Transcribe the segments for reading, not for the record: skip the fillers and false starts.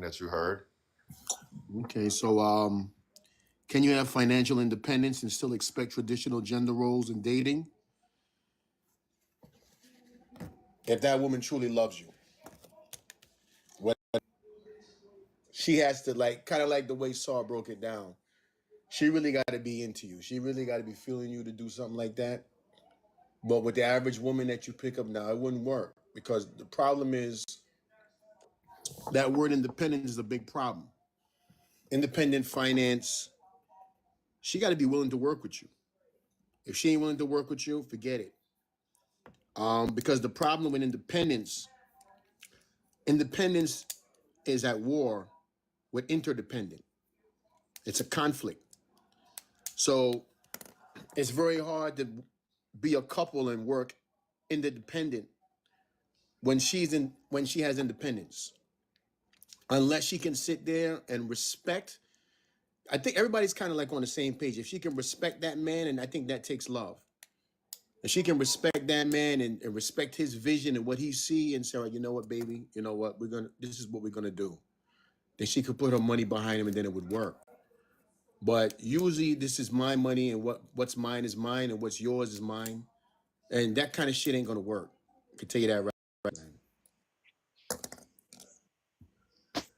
that you heard. Okay, so can you have financial independence and still expect traditional gender roles in dating? If that woman truly loves you, what she has to like, kind of like the way Saw broke it down. She really got to be into you. She really got to be feeling you to do something like that. But with the average woman that you pick up now, it wouldn't work because the problem is that word independent is a big problem. Independent finance, she got to be willing to work with you. If she ain't willing to work with you, forget it. Because the problem with independence is at war with interdependent. It's a conflict. So it's very hard to be a couple and work interdependent when she has independence. Unless she can sit there and respect. I think everybody's kind of like on the same page. If she can respect that man, and I think that takes love. If she can respect that man and respect his vision and what he see and say, you know what, baby, you know what, this is what we're gonna do. Then she could put her money behind him and then it would work. But usually this is my money and what's mine is mine and what's yours is mine. And that kind of shit ain't gonna work. I can tell you that right now.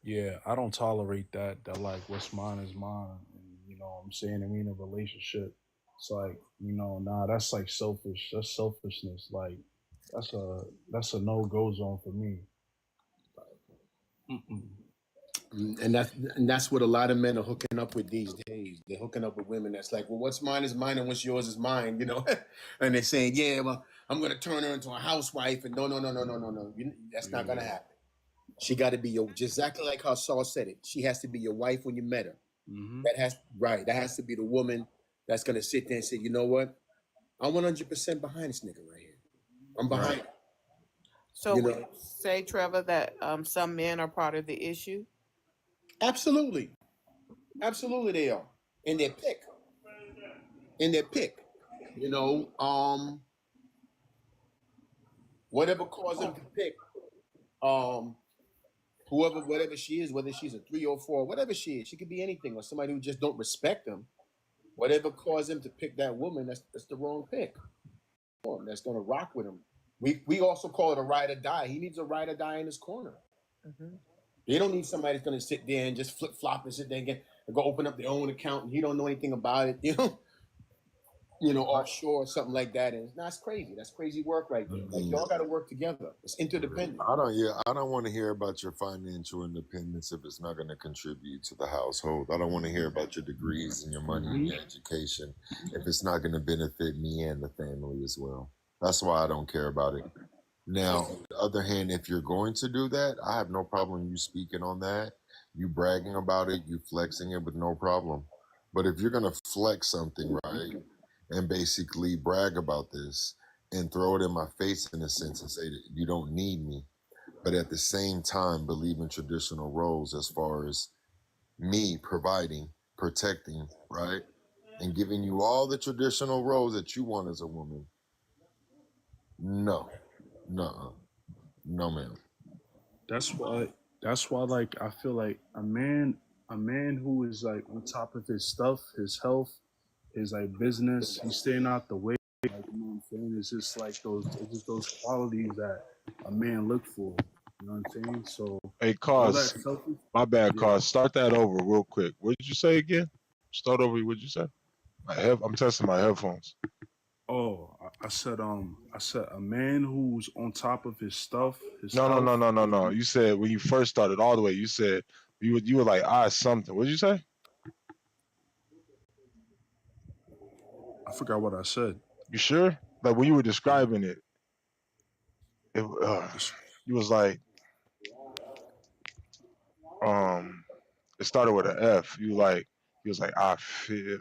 Yeah, I don't tolerate that. That like what's mine is mine. And, you know what I'm saying? I mean, a relationship. It's like, you know, nah, that's like selfish. That's selfishness. Like that's a no-go zone for me. Mm-mm. And that's what a lot of men are hooking up with these days. They're hooking up with women that's like, well, what's mine is mine and what's yours is mine, you know? And they're saying, yeah, well, I'm gonna turn her into a housewife, and no. That's not gonna happen. She got to be just exactly like how Saul said it. She has to be your wife when you met her. Mm-hmm. That has to be the woman that's gonna sit there and say, you know what? I'm 100% behind this nigga right here. I'm behind. Right. So would you say, Trevor, that some men are part of the issue? Absolutely they are. In their pick. You know, whatever caused them to pick, whatever she is, whether she's a 3 or 4, whatever she is, she could be anything, or somebody who just don't respect them. Whatever caused them to pick that woman, that's the wrong pick. That's gonna rock with him. We also call it a ride or die. He needs a ride or die in his corner. Mm-hmm. They don't need somebody that's gonna sit there and just flip flop and sit there and go open up their own account and he don't know anything about it, offshore or something like that. And that's crazy. That's crazy work right there. Like y'all got to work together. It's interdependent. I don't want to hear about your financial independence if it's not going to contribute to the household. I don't want to hear about your degrees and your money and your education if it's not going to benefit me and the family as well. That's why I don't care about it. Now, on the other hand, if you're going to do that, I have no problem you speaking on that, you bragging about it, you flexing it with no problem. But if you're going to flex something, right, and basically brag about this and throw it in my face in a sense and say that you don't need me, but at the same time believe in traditional roles as far as me providing, protecting, right, and giving you all the traditional roles that you want as a woman. No, ma'am. That's why like I feel like a man who is like on top of his stuff, his health, his like business, he's staying out the way. Like, you know what I'm saying? It's just like those qualities that a man look for. You know what I'm saying? So hey, Cause, my bad, Cause. Start that over real quick. What did you say again? Start over. What did you say? I'm testing my headphones. Oh, I said a man who's on top of his stuff. No. You said when you first started all the way. You said you were like something. What did you say? I forgot what I said. You sure? Like when you were describing it, you was like, it started with an F. You was like, I feel.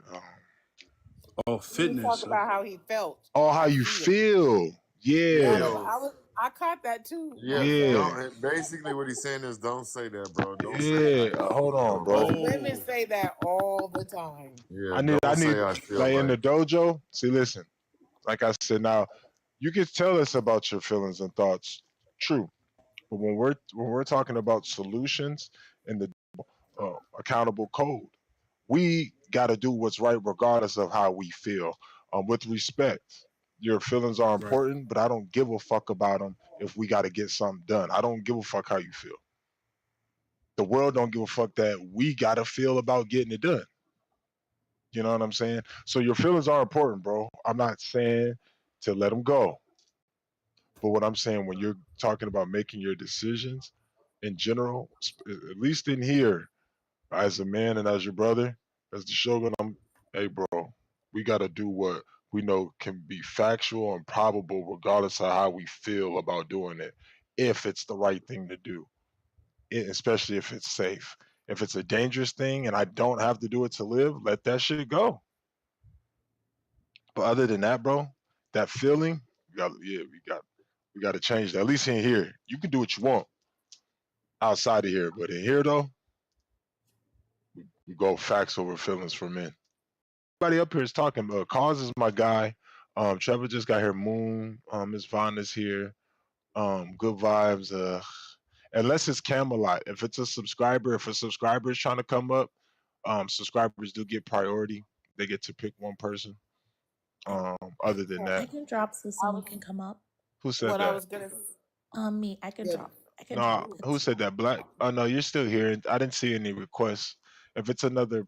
Oh, fitness. He talked about how he felt. Oh, how you feel? Yeah. I caught that too. Yeah. Basically, what he's saying is, don't say that, bro. Don't say that. Hold on, bro. Women say that all the time. Yeah. I need like in the dojo. See, listen. Like I said, now you can tell us about your feelings and thoughts. True. But when we're talking about solutions in the accountable code. We got to do what's right regardless of how we feel. With respect, your feelings are Right. important, but I don't give a fuck about them if we got to get something done. I don't give a fuck how you feel. The world don't give a fuck that we got to feel about getting it done. You know what I'm saying? So your feelings are important, bro. I'm not saying to let them go. But what I'm saying, when you're talking about making your decisions in general, at least in here, as a man and as your brother, as the shogun, hey, bro, we got to do what we know can be factual and probable, regardless of how we feel about doing it, if it's the right thing to do, especially if it's safe. If it's a dangerous thing and I don't have to do it to live, let that shit go. But other than that, bro, that feeling, we got to change that. At least in here, you can do what you want outside of here, but in here though, we go facts over feelings for men. Everybody up here is talking. Cause is my guy. Trevor just got here. Moon. Miss Vaughn is here. Good vibes. Unless it's Camelot. If it's a subscriber, if a subscriber is trying to come up, subscribers do get priority. They get to pick one person. Other than I that, can drop so someone can come up. who said What I that? was gonna Me, I can Yeah. drop. I can No, drop. who It's said that? Black. Oh no, you're still here. I didn't see any requests. If it's another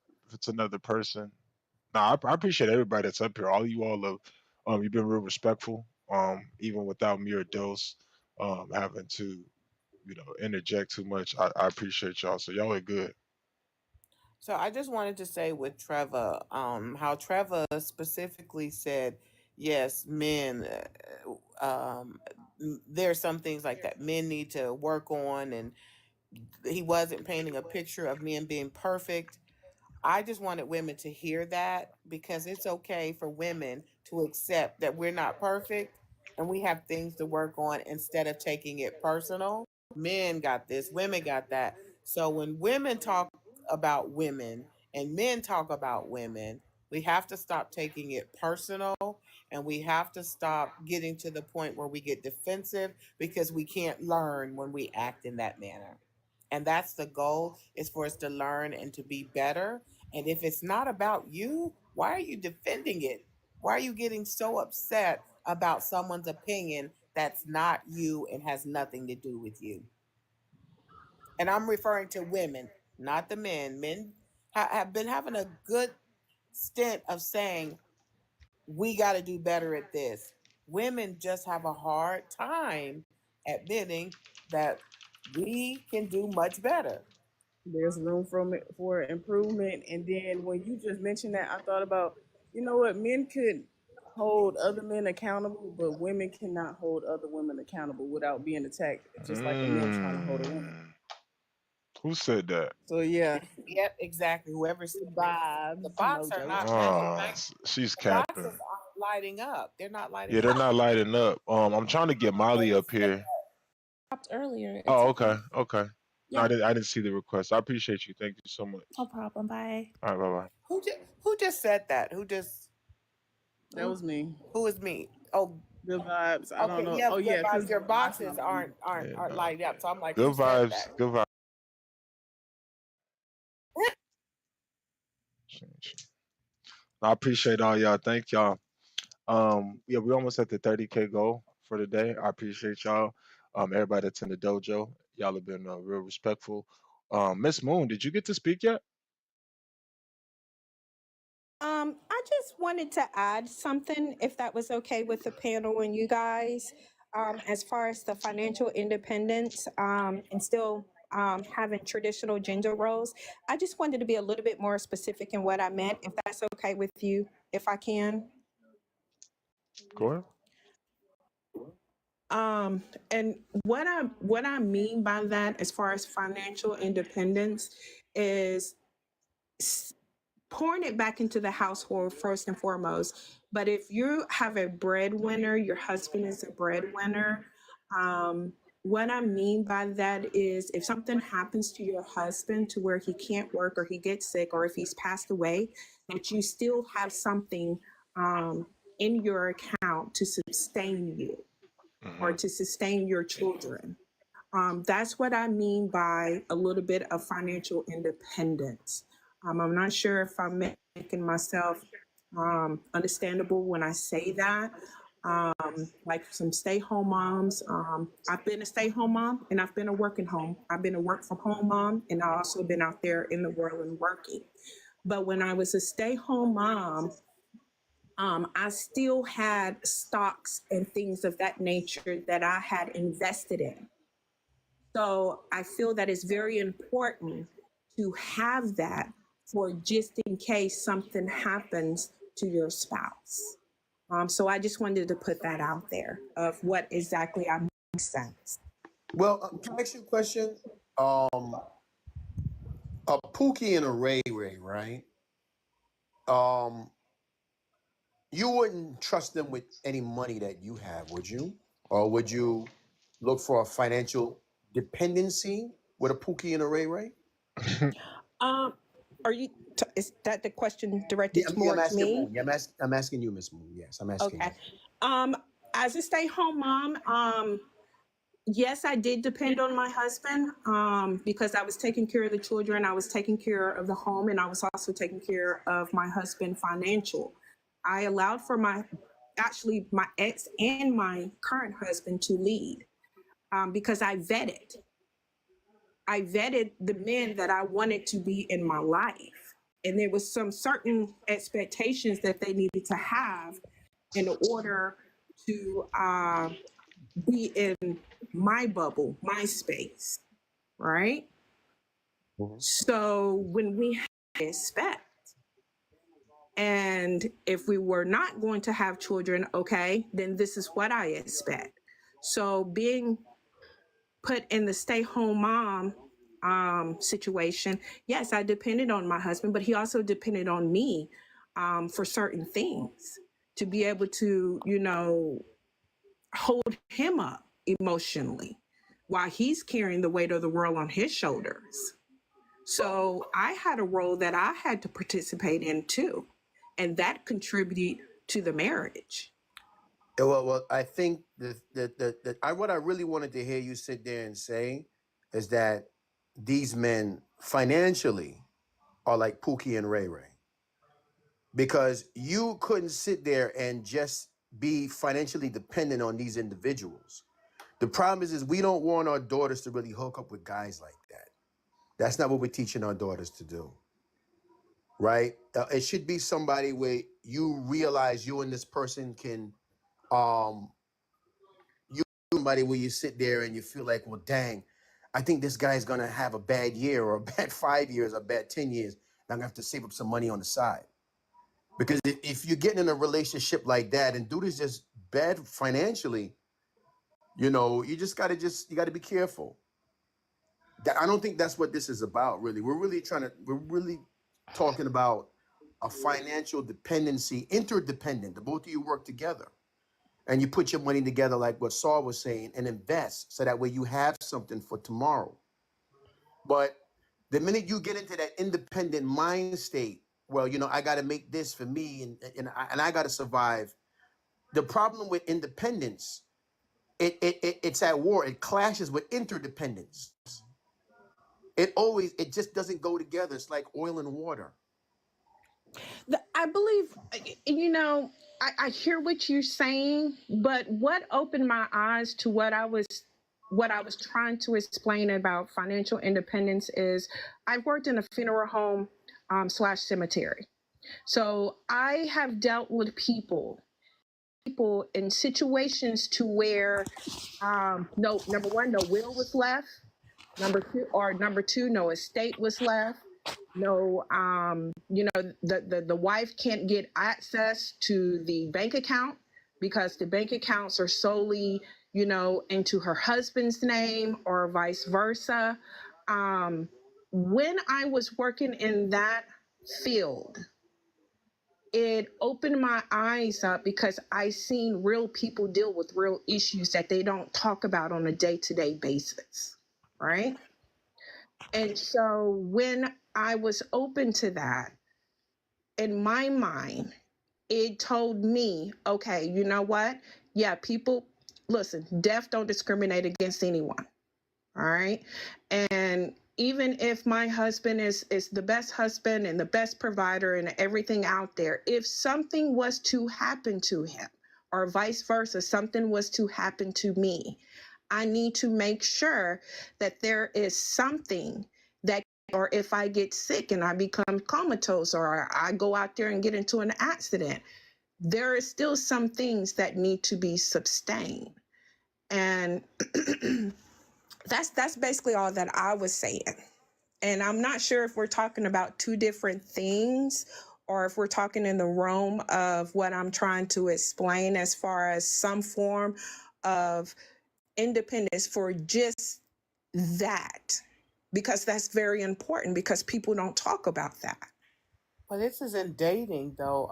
person, no, I appreciate everybody that's up here. All you all have, you've been real respectful. Even without me or Dose, having to, interject too much. I appreciate y'all. So y'all are good. So I just wanted to say with Trevor, how Trevor specifically said, yes, men, there are some things like that men need to work on, and he wasn't painting a picture of men being perfect. I just wanted women to hear that, because it's okay for women to accept that we're not perfect and we have things to work on, instead of taking it personal. Men got this, women got that. So when women talk about women and men talk about women, we have to stop taking it personal, and we have to stop getting to the point where we get defensive because we can't learn when we act in that manner. And that's the goal, is for us to learn and to be better. And if it's not about you, why are you defending it? Why are you getting so upset about someone's opinion that's not you and has nothing to do with you? And I'm referring to women, not the men. Men have been having a good stint of saying, we got to do better at this. Women just have a hard time admitting that we can do much better. There's room for improvement. And then when you just mentioned that, I thought about, you know what, men could hold other men accountable, but women cannot hold other women accountable without being attacked, just like a man trying to hold a woman. Who said that? So yeah, Yep, exactly. Whoever's vibes, the bots are mojo. not matching. She's The bots capping. are lighting up. They're not lighting Yeah, they're up. not lighting up. I'm trying to get Molly up here. dropped earlier. It's Oh, okay. okay. No, Yeah, I didn't see the request. I appreciate you. Thank you so much. no problem. Bye. All right, bye bye. Who just said that? That was me. Who is me? Oh, Good vibes. I don't okay. know. Yeah, Oh good yeah, vibes. because Your box boxes not letting me. aren't No. lighting up. So I'm like, Good who said vibes. that? Good vibes. I appreciate all y'all. Thank y'all. Yeah, we almost at the 30K goal for the day. I appreciate y'all. Everybody that's in the dojo, y'all have been real respectful. Miss Moon, did you get to speak yet? I just wanted to add something, if that was okay with the panel and you guys, as far as the financial independence, and still having traditional gender roles. I just wanted to be a little bit more specific in what I meant, if that's okay with you, if I can. Go ahead. And what I mean by that, as far as financial independence, is pouring it back into the household first and foremost. But if you have a breadwinner, your husband is a breadwinner. What I mean by that is, if something happens to your husband to where he can't work or he gets sick or if he's passed away, that you still have something in your account to sustain you or to sustain your children. That's what I mean by a little bit of financial independence. I'm not sure if I'm making myself understandable when I say that. Like some stay-home moms. I've been a stay-home mom and I've been a working home. I've been a work-from-home mom and I've also been out there in the world and working. But when I was a stay-home mom, I still had stocks and things of that nature that I had invested in. So I feel that it's very important to have that for just in case something happens to your spouse. So I just wanted to put that out there of what exactly I make sense. Well, can I ask you a question? A Pookie and a Ray Ray, right? You wouldn't trust them with any money that you have, would you? Or would you look for a financial dependency with a Pookie and a Ray Ray? Um, are you? Is that the question directed Yeah, more I'm to asking me? Moon. Yeah, I'm asking you, Miss Moon. Yes, I'm asking Okay. you. As a stay-home mom, yes, I did depend on my husband because I was taking care of the children, I was taking care of the home, and I was also taking care of my husband financial. I allowed for my ex and my current husband to lead because I vetted. I vetted the men that I wanted to be in my life. And there was some certain expectations that they needed to have in order to be in my bubble, my space, right? Mhm. So when we expect, and if we were not going to have children, okay, then this is what I expect. So being put in the stay-home mom situation, yes, I depended on my husband, but he also depended on me for certain things to be able to, hold him up emotionally while he's carrying the weight of the world on his shoulders. So I had a role that I had to participate in too, and that contributed to the marriage. Yeah, well, I think what I really wanted to hear you sit there and say is that these men financially are like Pookie and Ray Ray because you couldn't sit there and just be financially dependent on these individuals. The problem is we don't want our daughters to really hook up with guys like that. That's not what we're teaching our daughters to do, right? It should be somebody where you realize you and this person can, um, you somebody where you sit there and you feel like, well, dang, I think this guy's gonna have a bad year or a bad 5 years or a bad 10 years. And I'm gonna have to save up some money on the side. Because if you're getting in a relationship like that and dude is just bad financially, you just gotta be careful. I don't think that's what this is about, really. We're really talking about a financial dependency, interdependent. The both of you work together and you put your money together, like what Saul was saying, and invest so that way you have something for tomorrow. But the minute you get into that independent mind state, well, I got to make this for me and I got to survive. The problem with independence, it's at war. It clashes with interdependence. It just doesn't go together. It's like oil and water. I believe, I hear what you're saying, but what opened my eyes to what I was trying to explain about financial independence is I've worked in a funeral home slash cemetery. So I have dealt with people in situations to where no, number one, no will was left. Number two, no estate was left. No, the wife can't get access to the bank account because the bank accounts are solely, into her husband's name or vice versa. When I was working in that field, it opened my eyes up because I seen real people deal with real issues that they don't talk about on a day-to-day basis, right? And so when I was open to that, in my mind, it told me, okay, you know what? Yeah, people, listen, death don't discriminate against anyone. All right. And even if my husband is the best husband and the best provider and everything out there, if something was to happen to him or vice versa, something was to happen to me, I need to make sure that there is something that, or if I get sick and I become comatose or I go out there and get into an accident, there is still some things that need to be sustained. And that's basically all that I was saying. And I'm not sure if we're talking about two different things or if we're talking in the realm of what I'm trying to explain as far as some form of independence for just that, because that's very important because people don't talk about that. Well, this is in dating though.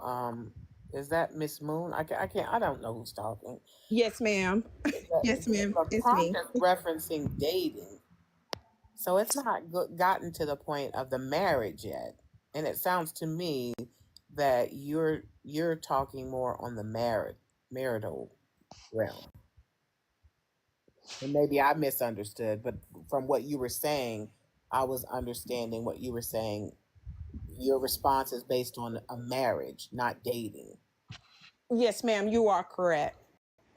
Is that Miss Moon? I don't know who's talking. Yes, ma'am. Yes, ma'am. The It's prompt me. is referencing dating. So it's not gotten to the point of the marriage yet. And it sounds to me that you're talking more on the marital realm. And maybe I misunderstood, but from what you were saying, I was understanding what you were saying. Your response is based on a marriage, not dating. Yes, ma'am, you are correct.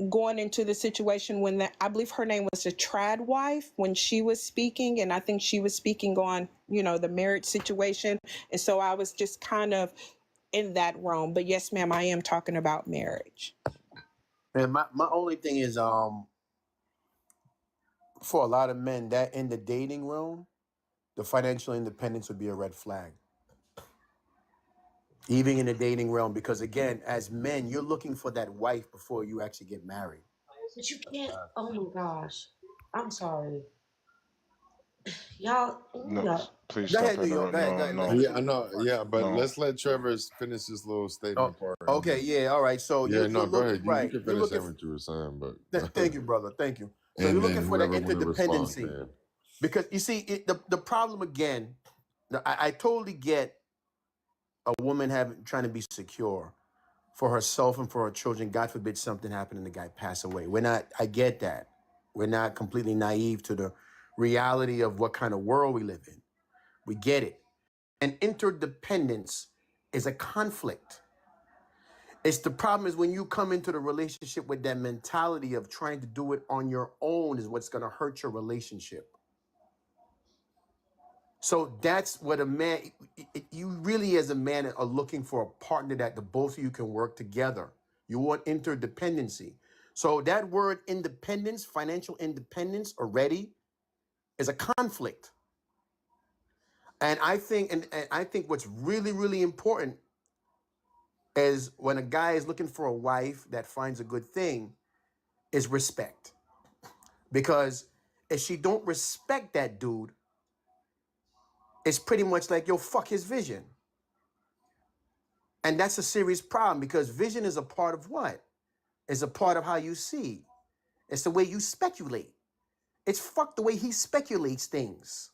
Going into the situation when I believe her name was the trad wife when she was speaking, and I think she was speaking on, the marriage situation. And so I was just kind of in that realm. But yes, ma'am, I am talking about marriage. And my only thing is, for a lot of men, that in the dating realm, the financial independence would be a red flag. Even in the dating realm, because again, as men, you're looking for that wife before you actually get married. But you can't. Oh my gosh. I'm sorry. Y'all, No, please Go stop ahead, New it. York. Go ahead. Go ahead. Yeah, I know. Yeah, but No. let's let Trevor finish his little statement part. Okay, yeah, all right. So Yeah, you're no, go looking ahead. You right. can You're finish looking. saying what you were saying, but Thank you, brother. Thank you. So and you're then looking for that whoever want to respond interdependency, can. because you see the problem again. I totally get a woman trying to be secure for herself and for her children. God forbid something happened and the guy pass away. I get that. We're not completely naive to the reality of what kind of world we live in. We get it. And interdependence is a conflict. It's the problem is when you come into the relationship with that mentality of trying to do it on your own is what's going to hurt your relationship. So that's what a man, you really as a man are looking for a partner that the both of you can work together. You want interdependency. So that word independence, financial independence already is a conflict. And I think, and I think what's really, really important is when a guy is looking for a wife that finds a good thing is respect. Because if she don't respect that dude, it's pretty much like, yo, fuck his vision. And that's a serious problem because vision is a part of what? It's a part of how you see. It's the way you speculate. It's fuck the way he speculates things.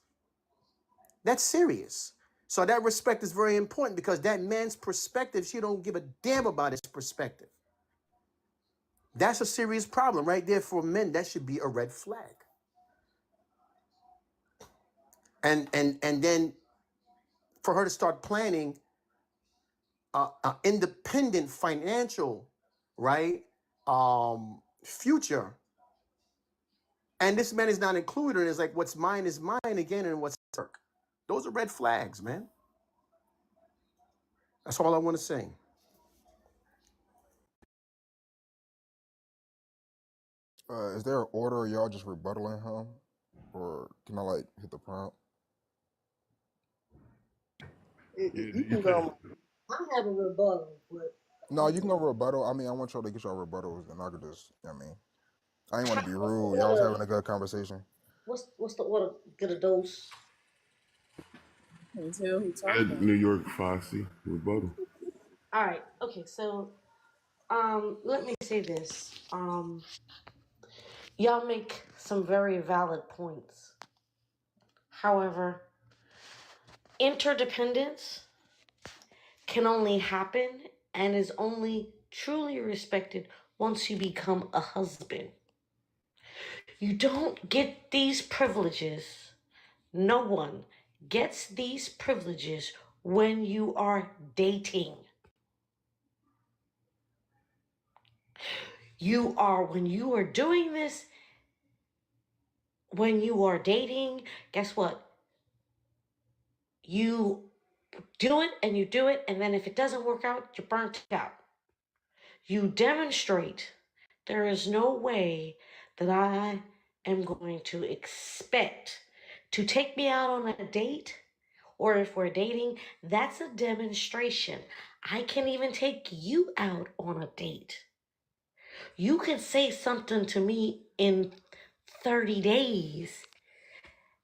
That's serious. So that respect is very important because that man's perspective, she don't give a damn about his perspective. That's a serious problem right there for men. That should be a red flag. And then for her to start planning independent financial, right, future, and this man is not included, and it's like what's mine is mine again, and what's work. Those are red flags, man. That's all I want to say. Is there an order or y'all just rebuttaling him? Or can I like hit the prompt? You can go. I'm having a rebuttal, but No, you can go rebuttal. I mean, I want y'all to get y'all rebuttals, and I could just, I ain't want to be what's the rude. Y'all was order? having a good conversation. What's the order? Get a dose. Can tell who talking. At New York Fosse rebuttal. All right. Okay. So, let me say this. Y'all make some very valid points. However, interdependence can only happen and is only truly respected once you become a husband. You don't get these privileges. No one gets these privileges when you are dating. When you are doing this, when you are dating, guess what? You do it and you do it, and then if it doesn't work out, you're burnt out. You demonstrate. There is no way that I am going to expect to take me out on a date, or if we're dating, that's a demonstration. I can't even take you out on a date. You can say something to me in 30 days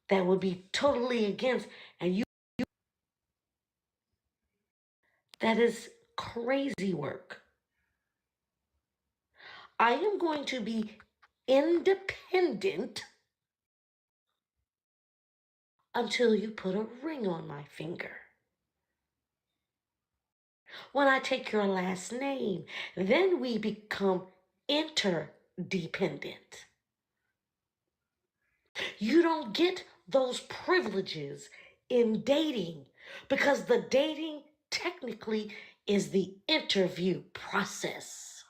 that would be totally against, and that is crazy work. I am going to be independent until you put a ring on my finger. When I take your last name, then we become interdependent. You don't get those privileges in dating because the dating technically is the interview process.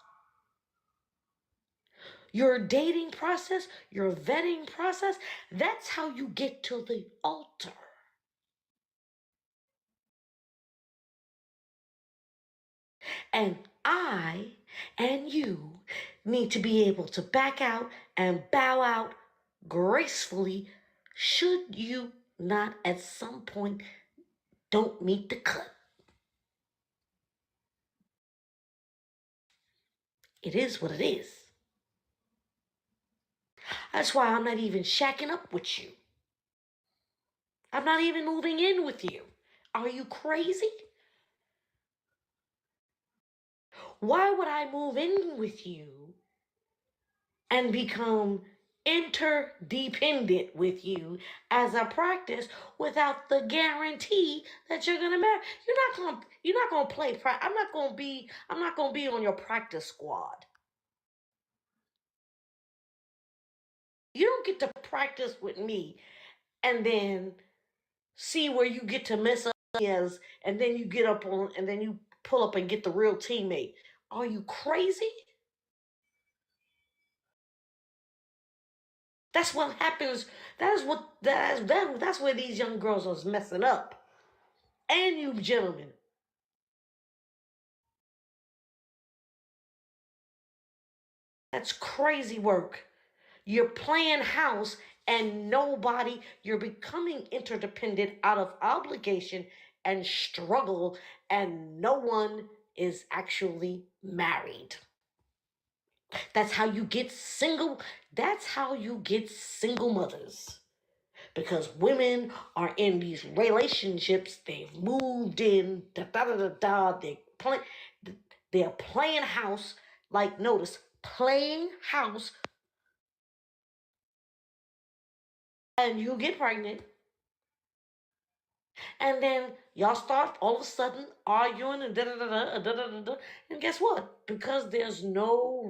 Your dating process, your vetting process, that's how you get to the altar. And I and you need to be able to back out and bow out gracefully should you not at some point don't meet the cut. It is what it is. That's why I'm not even shacking up with you. I'm not even moving in with you. Are you crazy? Why would I move in with you and become interdependent with you as a practice without the guarantee that you're gonna marry? You're not gonna play. I'm not gonna be on your practice squad. You don't get to practice with me and then see where you get to mess up as, and then you get up on, and then you pull up and get the real teammate. Are you crazy? That's what happens. That's where these young girls are messing up. And you gentlemen. That's crazy work. You're playing house and you're becoming interdependent out of obligation and struggle, and no one is actually married. That's how you get single. That's how you get single mothers. Because women are in these relationships, they've moved in, they're playing house, like notice, playing house, and you get pregnant, and then y'all start all of a sudden arguing and and guess what? Because there's no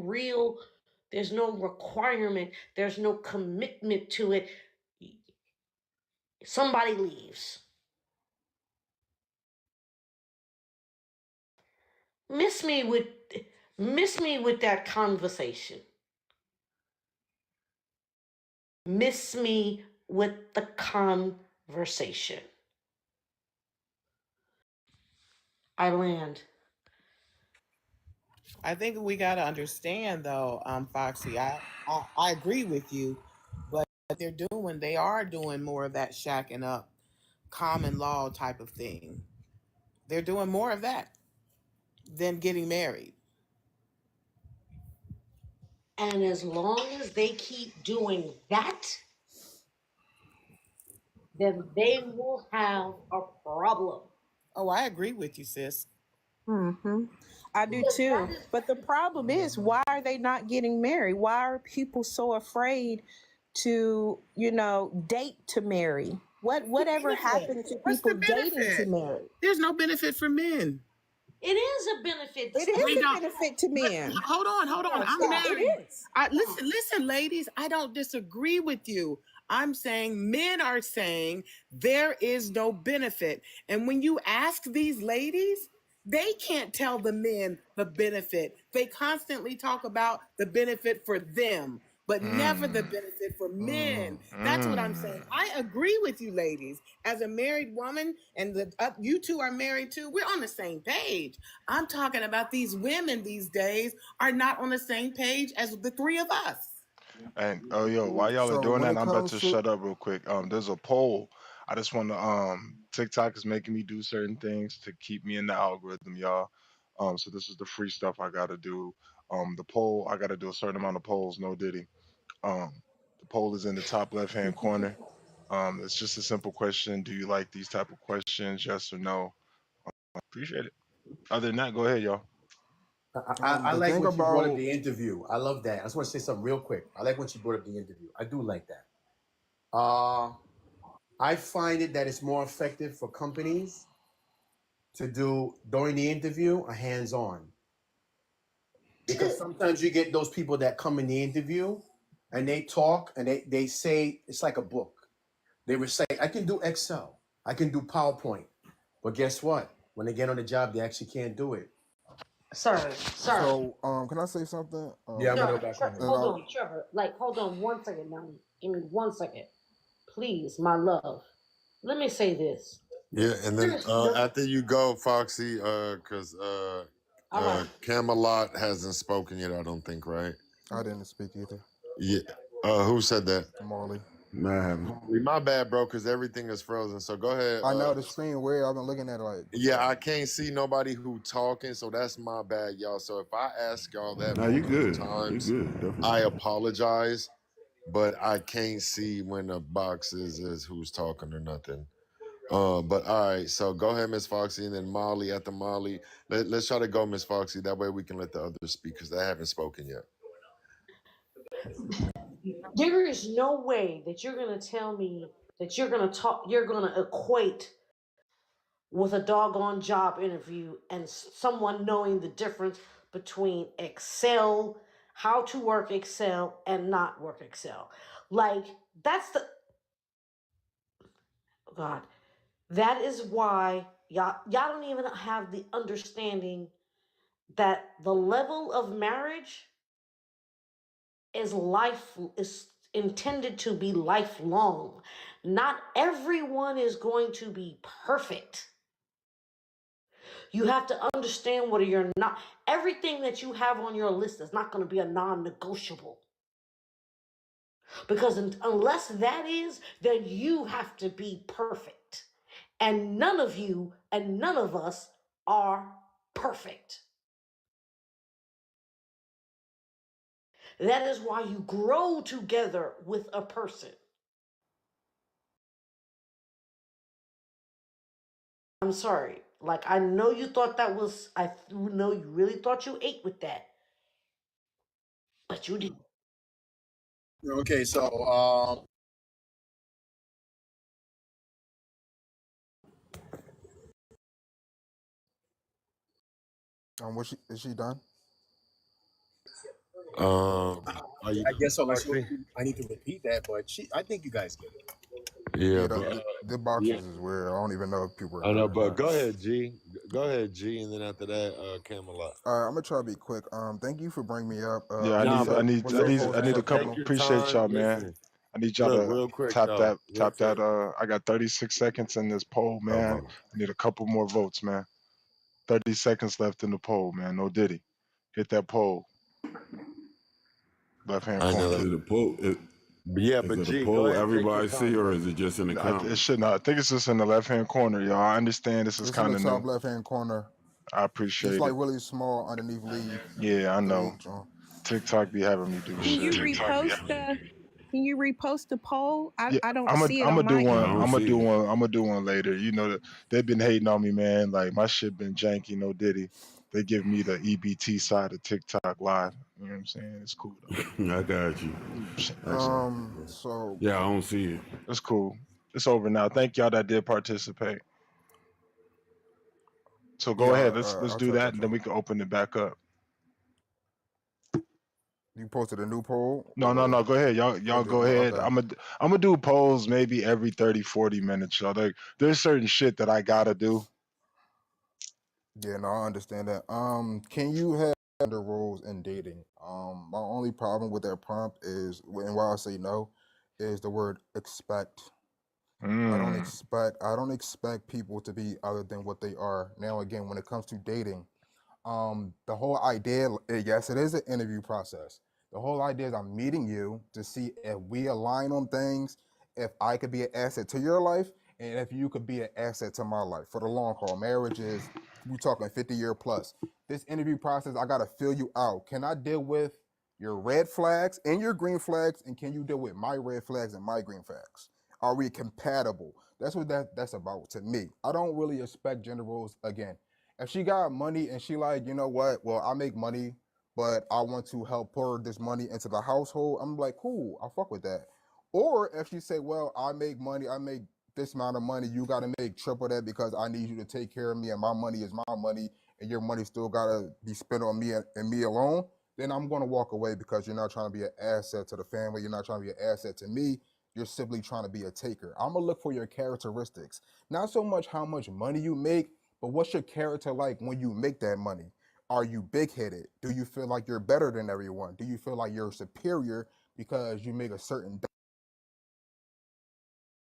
requirement, there's no commitment to it, somebody leaves. Miss me with that conversation. Miss me with the conversation. I land. I think we got to understand, though, Foxy. I agree with you, but they are doing more of that shacking up, common law type of thing. They're doing more of that than getting married. And as long as they keep doing that, then they will have a problem. Oh, I agree with you, sis. Mm-hmm. I do too. But the problem is, why are they not getting married? Why are people so afraid to, date to marry? Whatever happened to What's the people dating to benefit? marry? There's no benefit for men. It is a benefit. It is We a don't. benefit to men. Hold on, hold on. I'm Stop. It married. is. Listen, ladies. I don't disagree with you. I'm saying men are saying there is no benefit, and when you ask these ladies, they can't tell the men the benefit. They constantly talk about the benefit for them, but never the benefit for men. That's what I'm saying. I agree with you, ladies. As a married woman, and you two are married too, we're on the same page. I'm talking about these women these days are not on the same page as the three of us. And oh yo, while y'all are So doing when that, it I'm about comes to to shut up real quick. There's a poll. I just want to TikTok is making me do certain things to keep me in the algorithm, y'all. So this is the free stuff I gotta do. The poll, I gotta do a certain amount of polls, no diddy. Um, the poll is in the top left hand corner. It's just a simple question. Do you like these type of questions? Yes or no? Appreciate it. Other than that, go ahead, y'all. I the like thing when she brought up about the interview. I love that. I just want to say something real quick. I like when she brought up the interview. I do like that. I find it that it's more effective for companies to do during the interview a hands-on, because sometimes you get those people that come in the interview and they talk and they say it's like a book. They recite, I can do Excel, I can do PowerPoint, but guess what? When they get on the job, they actually can't do it. Sir, so can I say something? Yeah, I'm gonna go sir, back on mute. And hold I on, Trevor. Like, hold on 1 second now. Give me 1 second. Please, my love. Let me say this. Yeah, and then There's no. after you go, Foxy, because All right. Camelot hasn't spoken yet, I don't think, right? I didn't speak either. Yeah. Who said that? Marley. Man, my bad, bro, because everything is frozen. So go ahead. I know the screen weird. I've been looking at it like. Yeah, I can't see nobody who talking, so that's my bad, y'all. So if I ask y'all that No, you multiple good. times, You good. Definitely. I apologize, but I can't see when the box is who's talking or nothing. But all right, so go ahead, Miss Foxy, and then Molly. After Molly, let's try to go, Miss Foxy. That way we can let the others speak because they haven't spoken yet. There is no way that you're gonna tell me that you're gonna equate with a doggone job interview and someone knowing the difference between Excel, how to work Excel and not work Excel. Like, that's the God. That is why y'all don't even have the understanding that the level of marriage is intended to be lifelong. Not everyone is going to be perfect. You have to understand what you're not. Everything that you have on your list is not going to be a non-negotiable. Because unless that is, then you have to be perfect. And none of you and none of us are perfect. That is why you grow together with a person. I'm sorry. Like, I know you thought that was, I know you really thought you ate with that, but you didn't. Okay, so Is she done? Are you I guess so. Unless Foxy? I need to repeat that, but I think you guys get it. Yeah, Yeah, but the boxes is weird. I don't even know if people are I know, heard or but not. go ahead, G. Go ahead, G, and then after that, Camelot. I'm gonna try to be quick. Thank you for bringing me up. Yeah, I Nah, need, I but need, What's I up, need, listen, I folks? What's need man, a up, couple. take panel? your Appreciate time. y'all, man. Listen, I need y'all look, to real quick tap though, that, real quick. I got 36 seconds in this poll, man. Okay. I need a couple more votes, man. 30 seconds left in the poll, man. No diddy. Hit that poll, left hand I know corner. that. Is it a poll? Yeah, Is but it a G, go poll ahead, take your everybody see, time, or bro. is it just in the It comments? should not. I think it's just in the left hand corner, y'all. I understand this is It's in kind the of top new. left hand corner. I It's appreciate like it. really small underneath leave. Yeah, I The know. link, John. TikTok be having me do Can shit. you repost the poll? Yeah, I don't I'm a, see it I'm on gonna do my I one. don't end. I'm gonna see do it. one. I'm gonna do one later. You know that they've been hating on me, man. Like my shit been janky, no diddy. They give me the EBT side of TikTok live. You know what I'm saying? It's cool I got you. though. I got you. So Yeah, I don't see it. It's cool. It's over now. Thank y'all that did participate. So go Yeah, ahead. Let's I'll do check that, that and then too. we can open it back up. You posted a new poll, No, or Go ahead. oh, Y'all did go you? ahead. Okay. I'm gonna do polls maybe every 30, 40 minutes. So there's certain shit that I gotta do. Yeah, no, I understand that. Can you have gender roles in dating? My only problem with that prompt is, and why I say no, is the word expect. Mm. I don't expect people to be other than what they are. Now, again, when it comes to dating, the whole idea, yes, it is an interview process. The whole idea is I'm meeting you to see if we align on things, if I could be an asset to your life, and if you could be an asset to my life for the long haul. Marriage is, we talking 50-year plus. This interview process, I gotta fill you out. Can I deal with your red flags and your green flags, and can you deal with my red flags and my green flags? Are we compatible? That's what that's about to me. I don't really expect gender roles again. If she got money and she like, you know what? Well, I make money, but I want to help pour this money into the household. I'm like, cool, I fuck with that. Or if she say, well, I make money, I make this amount of money, you got to make triple that because I need you to take care of me, and my money is my money, and your money still got to be spent on me and me alone. Then I'm going to walk away because you're not trying to be an asset to the family. You're not trying to be an asset to me. You're simply trying to be a taker. I'm gonna look for your characteristics, not so much how much money you make, but what's your character like when you make that money? Are you big headed? Do you feel like you're better than everyone? Do you feel like you're superior because you make a certain?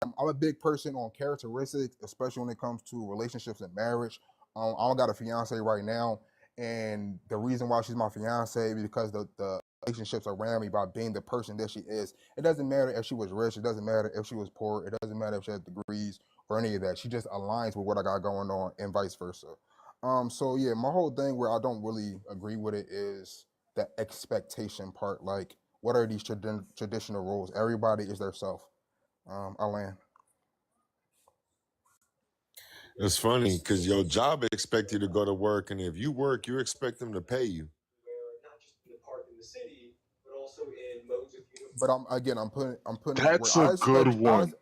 I'm a big person on characteristics, especially when it comes to relationships and marriage. I don't got a fiance right now, and the reason why she's my fiance is because the relationships around me by being the person that she is. It doesn't matter if she was rich. It doesn't matter if she was poor. It doesn't matter if she has degrees or any of that. She just aligns with what I got going on, and vice versa. So yeah, my whole thing where I don't really agree with it is the expectation part. Like, what are these traditional roles? Everybody is their self. I land. It's funny because your job expect you to go to work, and if you work, you expect them to pay you. But I'm putting it where That's a good one.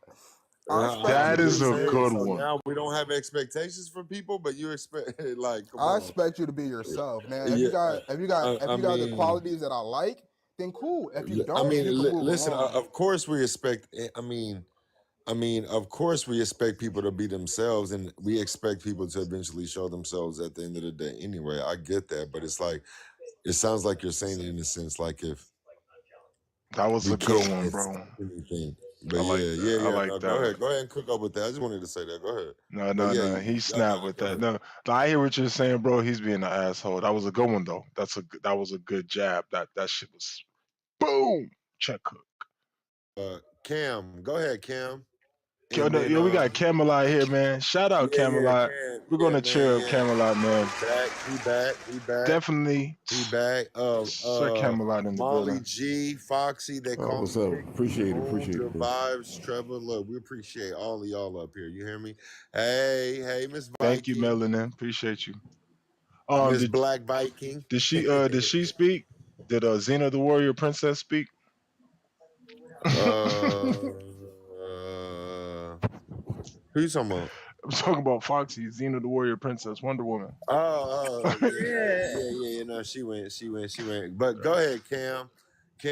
I expect you to That be is a yourself. good So one. now we don't have expectations for people, but you expect like, come I on. expect you to be yourself. Now, Yeah, if I you got the mean, qualities that I like, then cool. If you I don't, mean, you can move listen. along. Of course, we expect. Of course, we expect people to be themselves, and we expect people to eventually show themselves at the end of the day. Anyway, I get that, but it's like it sounds like you're saying it in a sense, like if That was we a good can't one, bro. expect anything. But I like yeah, that. yeah, I yeah. like No, that one. go ahead and cook up with that. I just wanted to say that. Go ahead. No, But yeah, he y'all snapped got it. with Go that. ahead. No, I hear what you're saying, bro. He's being an asshole. That was a good one, though. That was a good jab. That shit was boom. Check hook. Cam, go ahead, Cam. Yo, And then we got Camelot here, man. Shout out yeah, Camelot. Cam. We're Yeah, gonna man, cheer up yeah. Camelot, man. He back. Definitely He back. Sir Camelot in the Molly building. G, Foxy, they call What's me up? Big E, Appreciate it. Boom, Appreciate it, Good bro. Vibes, Trevor. Look, we appreciate all of y'all up here. You hear me? Hey, Miss Thank you, Viking. Melanin. Appreciate you. Miss Did Black Viking. did she speak? Did Xena the Warrior Princess speak? uh, who you talking about? I'm talking about Foxy, Xena the Warrior Princess, Wonder Woman. Yeah. No, she went. But go ahead, Cam.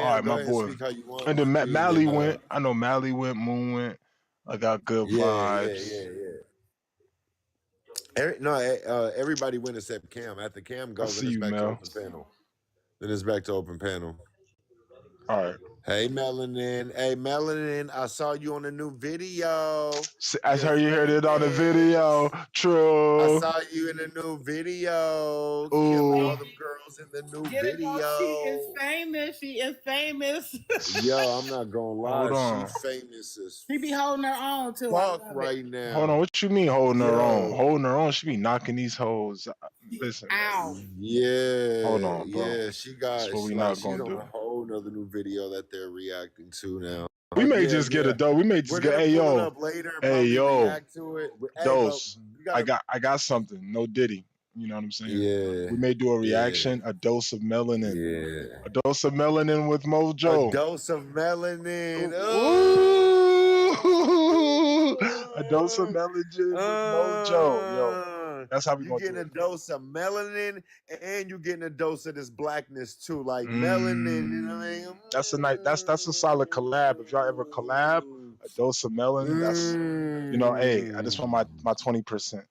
All Cam, right, go my ahead and boy. speak how you want, And then my G. And Mally then, went. I know Mally went. Moon went. I got good vibes. yeah. Everybody went except Cam. After Cam I go, then see it's you, back to Mel. open panel. Then it's back to open panel. All right. Hey, Melanin. Hey, Melanin. I saw you on the new video. I You're heard you heard it on the famous. video. I True. saw you in the new video, killing Ooh. all them girls in the new Get it though. She is video. famous. She is famous. Yo, I'm not gonna Hold lie. She on. famous as She be holding her own too. I fuck love it. right Hold on. now. What you mean holding her own? Yo. Holding her own. She be knocking these hoes. Listen, Ow. hold Yeah, on, bro. she That's got what we like not she's gonna on do. a whole nother new video that they're reacting to now. We But may yeah, just get a dose. We may we're just get. gonna Hey pull it yo. up later and Hey probably yo. react to it. Hey, but Dose. you gotta, I got something. No Diddy. You know what I'm saying? yeah, We may do a yeah, reaction. A dose of melanin. yeah. A dose of melanin with A Mojo. dose of melanin. Ooh. A dose of melanin with Mojo. Yo. That's how we You gonna getting do a it. dose of melanin, and you getting a dose of this blackness too, like melanin. You know what I mean? That's a nice. That's a solid collab. If y'all ever collab, a dose of melanin. That's hey, I just want my 20%.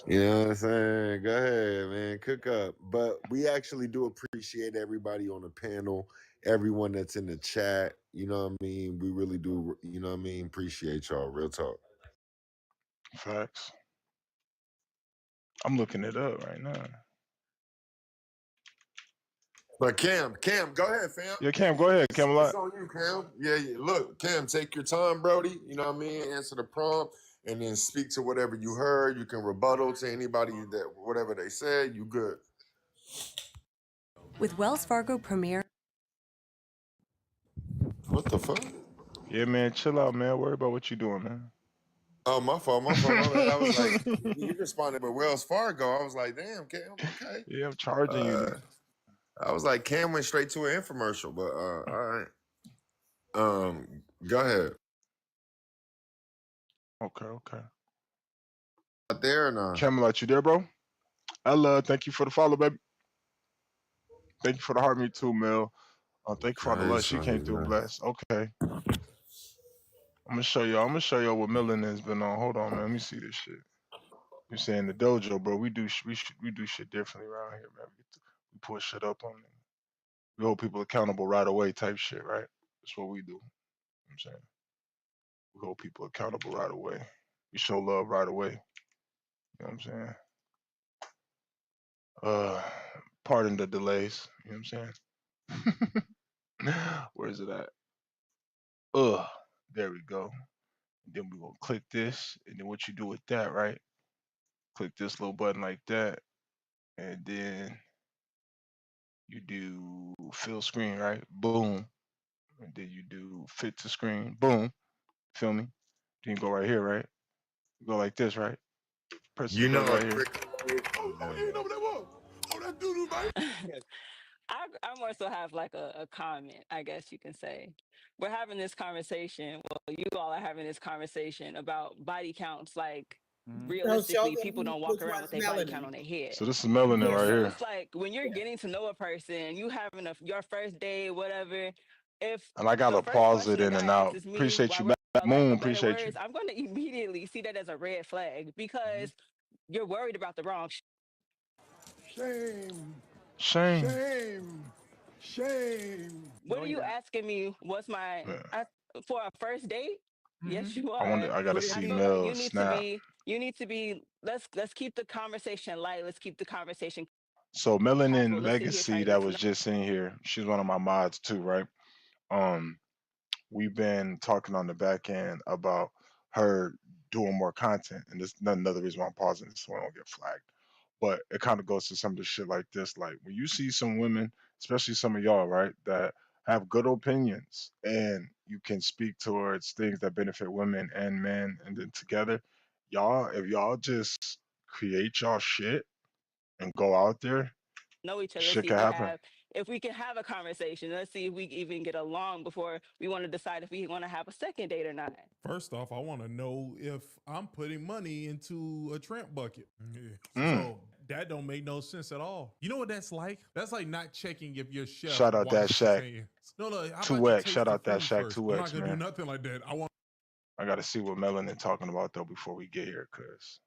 You know what I'm saying? Go ahead, man. Cook up. But we actually do appreciate everybody on the panel, everyone that's in the chat. You know what I mean? We really do, you know what I mean? Appreciate y'all. Real talk. Facts. I'm looking it up right now. But Cam, go ahead, fam. Yeah, Cam, go ahead, Camelot. It's on you, Cam. Yeah. Look, Cam, take your time, Brody. You know what I mean? Answer the prompt and then speak to whatever you heard. You can rebuttal to anybody that whatever they said. You good. With Wells Fargo Premier. What the fuck? Yeah, man, chill out, man. Worry about what you doing, man. Oh, my fault, my bad. I was like, you responded with Wells Fargo. I was like, damn, Cam, okay. Yeah, I'm charging you. I was like, Cam went straight to an infomercial, but all right. Go ahead. Okay. Out there or not? Camelot, you there, bro? Ella, thank you for the follow, baby. Thank you for the heart, me too, Mel. Thank you for the love. She came through, blessed. Okay. I'm gonna show y'all what melanin has been on. Hold on, man. Let me see this shit. You saying the dojo, bro? We do shit differently around here, man. We put shit up on them. We hold people accountable right away, type shit, right? That's what we do. You know what I'm saying, we hold people accountable right away. We show love right away. You know what I'm saying? Pardon the delays. You know what I'm saying? Where is it at? There we go. And then we gonna click this, and then what you do with that, right? Click this little button like that, and then you do fill screen, right? Boom. And then you do fit to screen. Boom. Feel me? Then you go right here, right? You go like this, right? Press this You know, button right here. I more so have like a comment, I guess you can say. We're having this conversation. Well, you all are having this conversation about body counts. Like realistically, people don't walk around with their body count on their head. So this is melanin Yeah, right so here. it's like when you're getting to know a person, you having your first date, whatever. If And I the gotta first pause question it a in guy and out. asks me Appreciate why you, we're Matt lack Moon. of better Appreciate you. words, I'm going to immediately see that as a red flag because you're worried about the wrong Shame. What are you asking me? What's my for a first date? Yes, you are. I gotta I see feel like Mel snap. you need to be. Let's keep the conversation light. Let's keep the conversation So casual. Melanin Let's sit here trying Legacy to get that to was know. just in here. She's one of my mods too, right? We've been talking on the back end about her doing more content, and this another reason why I'm pausing this so I don't get flagged. But it kind of goes to some of the shit like this. Like when you see some women, especially some of y'all, right, that have good opinions and you can speak towards things that benefit women and men, and then together, if y'all just create y'all shit and go out there, Know each other. Let's shit see can happen. if we can have a conversation. Let's see if we even get along before we want to decide if we want to have a second date or not. First off, I want to know if I'm putting money into a tramp bucket. Mm. So that don't make no sense at all. You know what that's like? That's like not checking if your chef Shout out that washes his Shack. hands. No, how about you 2X. taste Shout the out that food Shack first? I'm 2X, not gonna man. do nothing like that. I gotta see what Melanin talking about though before we get here, cause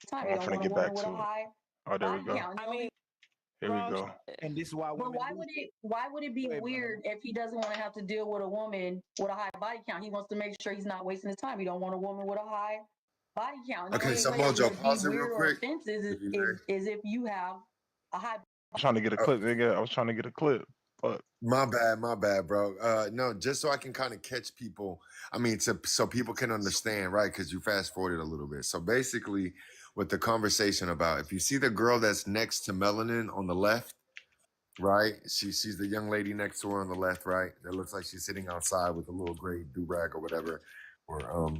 time. You don't want a woman with a high body count. I mean, here we go. And this is why. But why would it be weird if he doesn't want to have to deal with a woman with a high body count? He wants to make sure he's not wasting his time. You don't want a woman with a high body count. Okay, so Only Mojo, would be pause it real weird or quick. offensive is if you have a high. I'm trying to get a clip, nigga. I was trying to get a clip. But My bad, bro. No, just so I can kind of catch people. I mean, so people can understand, right? Because you fast forwarded a little bit. So basically, what the conversation about? If you see the girl that's next to Melanin on the left, right? She's the young lady next to her on the left, right? That looks like she's sitting outside with a little gray do-rag or whatever, or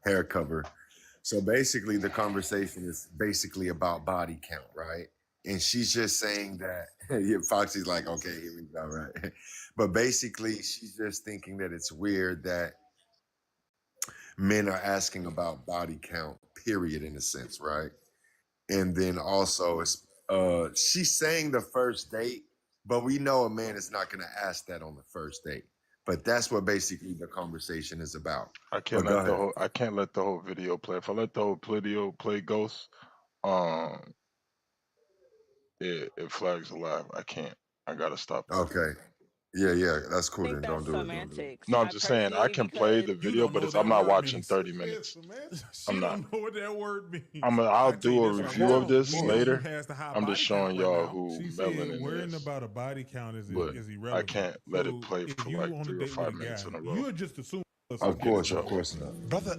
hair cover. So basically, the conversation is basically about body count, right? And she's just saying that yeah, Foxy's like, okay, here we go, right? But basically, she's just thinking that it's weird that men are asking about body count, period, in a sense, right? And then also, it's she's saying the first date, but we know a man is not going to ask that on the first date. But that's what basically the conversation is about. I can't But go let the ahead. whole I can't let the whole video play. If I let the whole video play Ghost, um, it flags alive. I can't. I gotta stop that. Okay. Yeah, that's I cool. think Then don't that's do it. Don't do it. semantics. No, I'm I just saying I personally, can play because the You video, don't but know it's what I'm that not word watching means. 30 minutes. She I'm not. don't know what that word means. I'll I tell you do a this Of right review course, of now. of this We know course. who later. has the high I'm just body showing count right y'all now. who She said melanin worrying is, about a body count but is I irrelevant. can't let it So play if for like you on a 3 or date with 5 a minutes guy, in a row. you just assume Of Yeah, course, of Joe. course not. brother.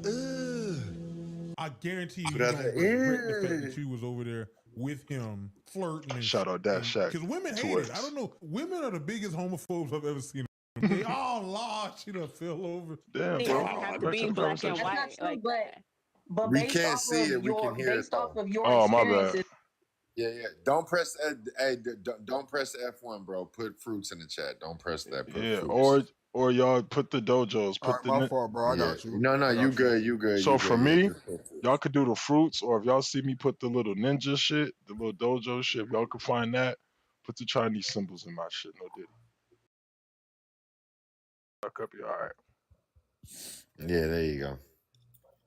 I guarantee you, you Brother, don't regret the fact that you was over there with him flirting and Shout out that and Shaq. because women hate it. I 2X. don't know. Women are the biggest homophobes I've ever seen. They all Lord, she done fell over. Damn, it bro. doesn't have to Back to be the black and conversation. That's not white true, like that. but We can't see it. We can hear it based off though. of your Oh, my bad. experiences, Yeah. Don't press. Don't press F1, bro. Put fruits in the chat. Don't press that. Put Yeah, fruits. or y'all put the dojos, All put right, the my fault, bro. I Yeah. got you. No, I you got you. good. You good. So You for good. Yeah, me, just put fruits. y'all could do the fruits, or if y'all see me put the little ninja shit, the little dojo shit, if y'all can find that, put the Chinese symbols in my shit. No diddy. Fuck up, you all right. Yeah, there you go.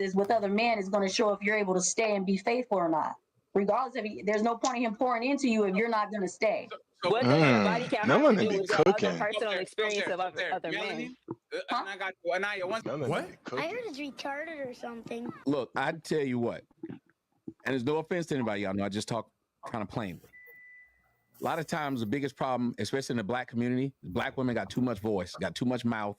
is with other men is going to show if you're able to stay and be faithful or not. Regardless of, there's no point in him pouring into you if you're not going to stay. What does the body count have to Melanin do be with your other cooking. personal experience of other men? Huh? Melanin be I cooking. heard it's retarded or something. Look, I tell you what, and there's no offense to anybody, y'all know I just talk kind of plainly. A lot of times the biggest problem, especially in the black community, black women got too much voice, got too much mouth,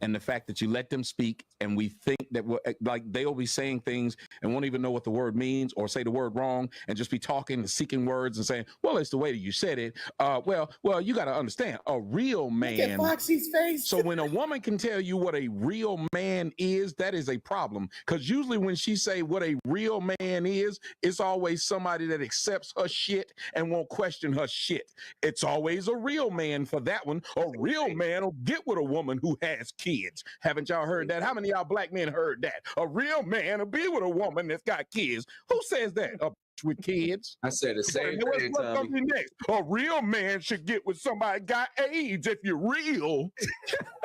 and the fact that you let them speak and we think that like they'll be saying things and won't even know what the word means or say the word wrong and just be talking and seeking words and saying, well, it's the way that you said it. Well, you got to understand, a real man. Look at Foxy's face. So when a woman can tell you what a real man is, that is a problem. Because usually when she say what a real man is, it's always somebody that accepts her shit and won't question her shit. It's always a real man for that one. A real man will get with a woman who has kids. Haven't y'all heard that? How many of y'all black men heard that? A real man will be with a woman that's got kids. Who says that? A bitch with kids. I said the same What's thing, gonna Tommy. be next? A real man should get with somebody that got AIDS if you're real.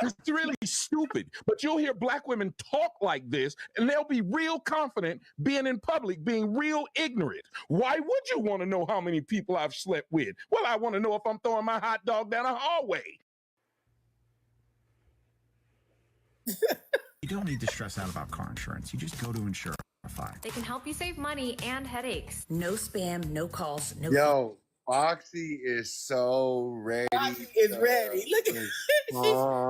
It's really stupid. But you'll hear black women talk like this, and they'll be real confident being in public, being real ignorant. Why would you want to know how many people I've slept with? Well, I want to know if I'm throwing my hot dog down a hallway. You don't need to stress out about car insurance. You just go to Insurify. They can help you save money and headaches. No spam, no calls, no. Yo, Foxy is so ready. Foxy is ready. Look at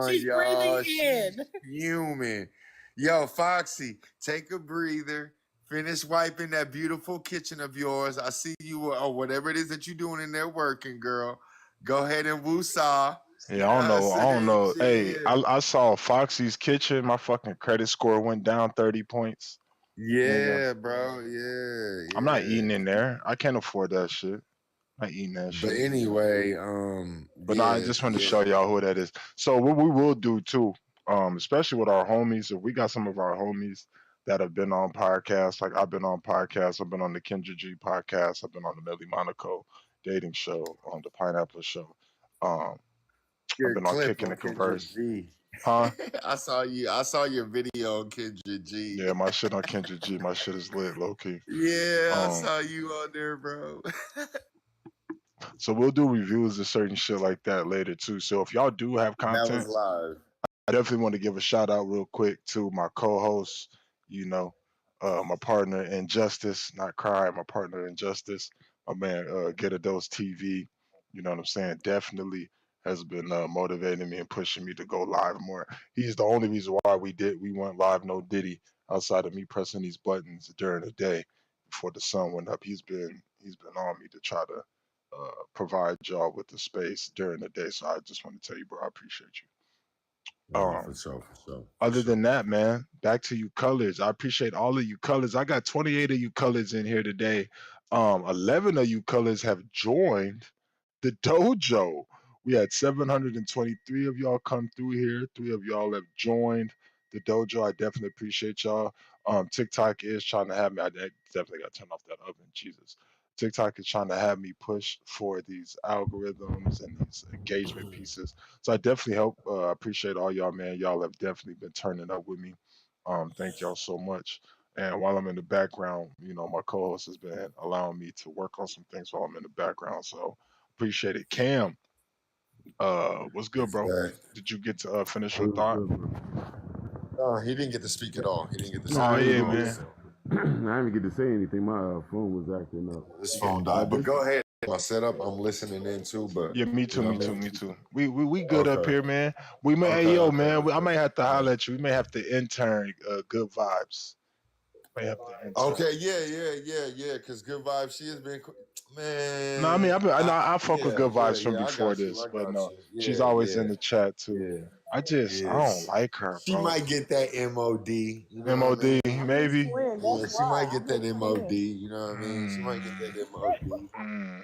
she's breathing in. Fuming. Yo, Foxy, take a breather. Finish wiping that beautiful kitchen of yours. I see you, or whatever it is that you're doing in there working, girl. Go ahead and woo-saw. Yeah, I don't know. Hey, Yeah. I saw Foxy's Kitchen. My fucking credit score went down 30 points. Yeah, bro. Yeah. I'm not eating in there. I can't afford that shit. I'm not eating that shit. But anyway, but no, I just wanted to show y'all who that is. So what we will do too, especially with our homies, if we got some of our homies that have been on podcasts, like I've been on podcasts, I've been on the Kendra G podcast, I've been on the Millie Monaco dating show, on the Pineapple show. I've been on Kicking the Converse. Huh? I saw your video on Kendra G. Yeah, my shit on Kendra G. My shit is lit, low key. Yeah, I saw you on there, bro. So we'll do reviews of certain shit like that later too. So if y'all do have content, that was live. I definitely want to give a shout out real quick to my co-host, my partner in justice, not crime, my partner in justice, my man, Get a Dose TV. You know what I'm saying? Definitely has been motivating me and pushing me to go live more. He's the only reason why we went live, no Diddy, outside of me pressing these buttons during the day before the sun went up. He's been on me to try to provide y'all with the space during the day. So I just want to tell you, bro, I appreciate you. For sure. Other than that, man, back to you colors. I appreciate all of you colors. I got 28 of you colors in here today. 11 of you colors have joined the dojo. We had 723 of y'all come through here. 3 of y'all have joined the dojo. I definitely appreciate y'all. TikTok is trying to have me. I definitely got to turn off that oven. Jesus. TikTok is trying to have me push for these algorithms and these engagement pieces. So I definitely help. Appreciate all y'all, man. Y'all have definitely been turning up with me. Thank y'all so much. And while I'm in the background, my co-host has been allowing me to work on some things while I'm in the background. So appreciate it. Cam, what's good, bro? Right. Did you get to finish your What's thought? up, bro? No, he didn't get to speak at all. He didn't get to No, say Oh I nothing ain't yeah, at all. get man. So to. I didn't get to say anything. My phone was acting up. his phone I died. But just go ahead. My setup, I'm listening in too. But Yeah, me you too, know me what I too, mean? me too. We good up Okay. here, man. We may, hey Okay. yo, Okay. man. I Okay. may have to Yeah. holler at you. We may have to intern good vibes. May have to intern. Okay. Yeah. Because Good Vibes, she has been, No, I mean, man. I fuck with good vibes from Yeah. I before got you. this, I but got no, you. she's Yeah. always Yeah. in the chat too. Yeah. I don't Yes. like her, She bro. might get that MOD. You know what I MOD, mean? I'm his maybe. twin. Yeah, That's she why might get I'm that his MOD. twin. You know what I mean? She might get that MOD. Mm.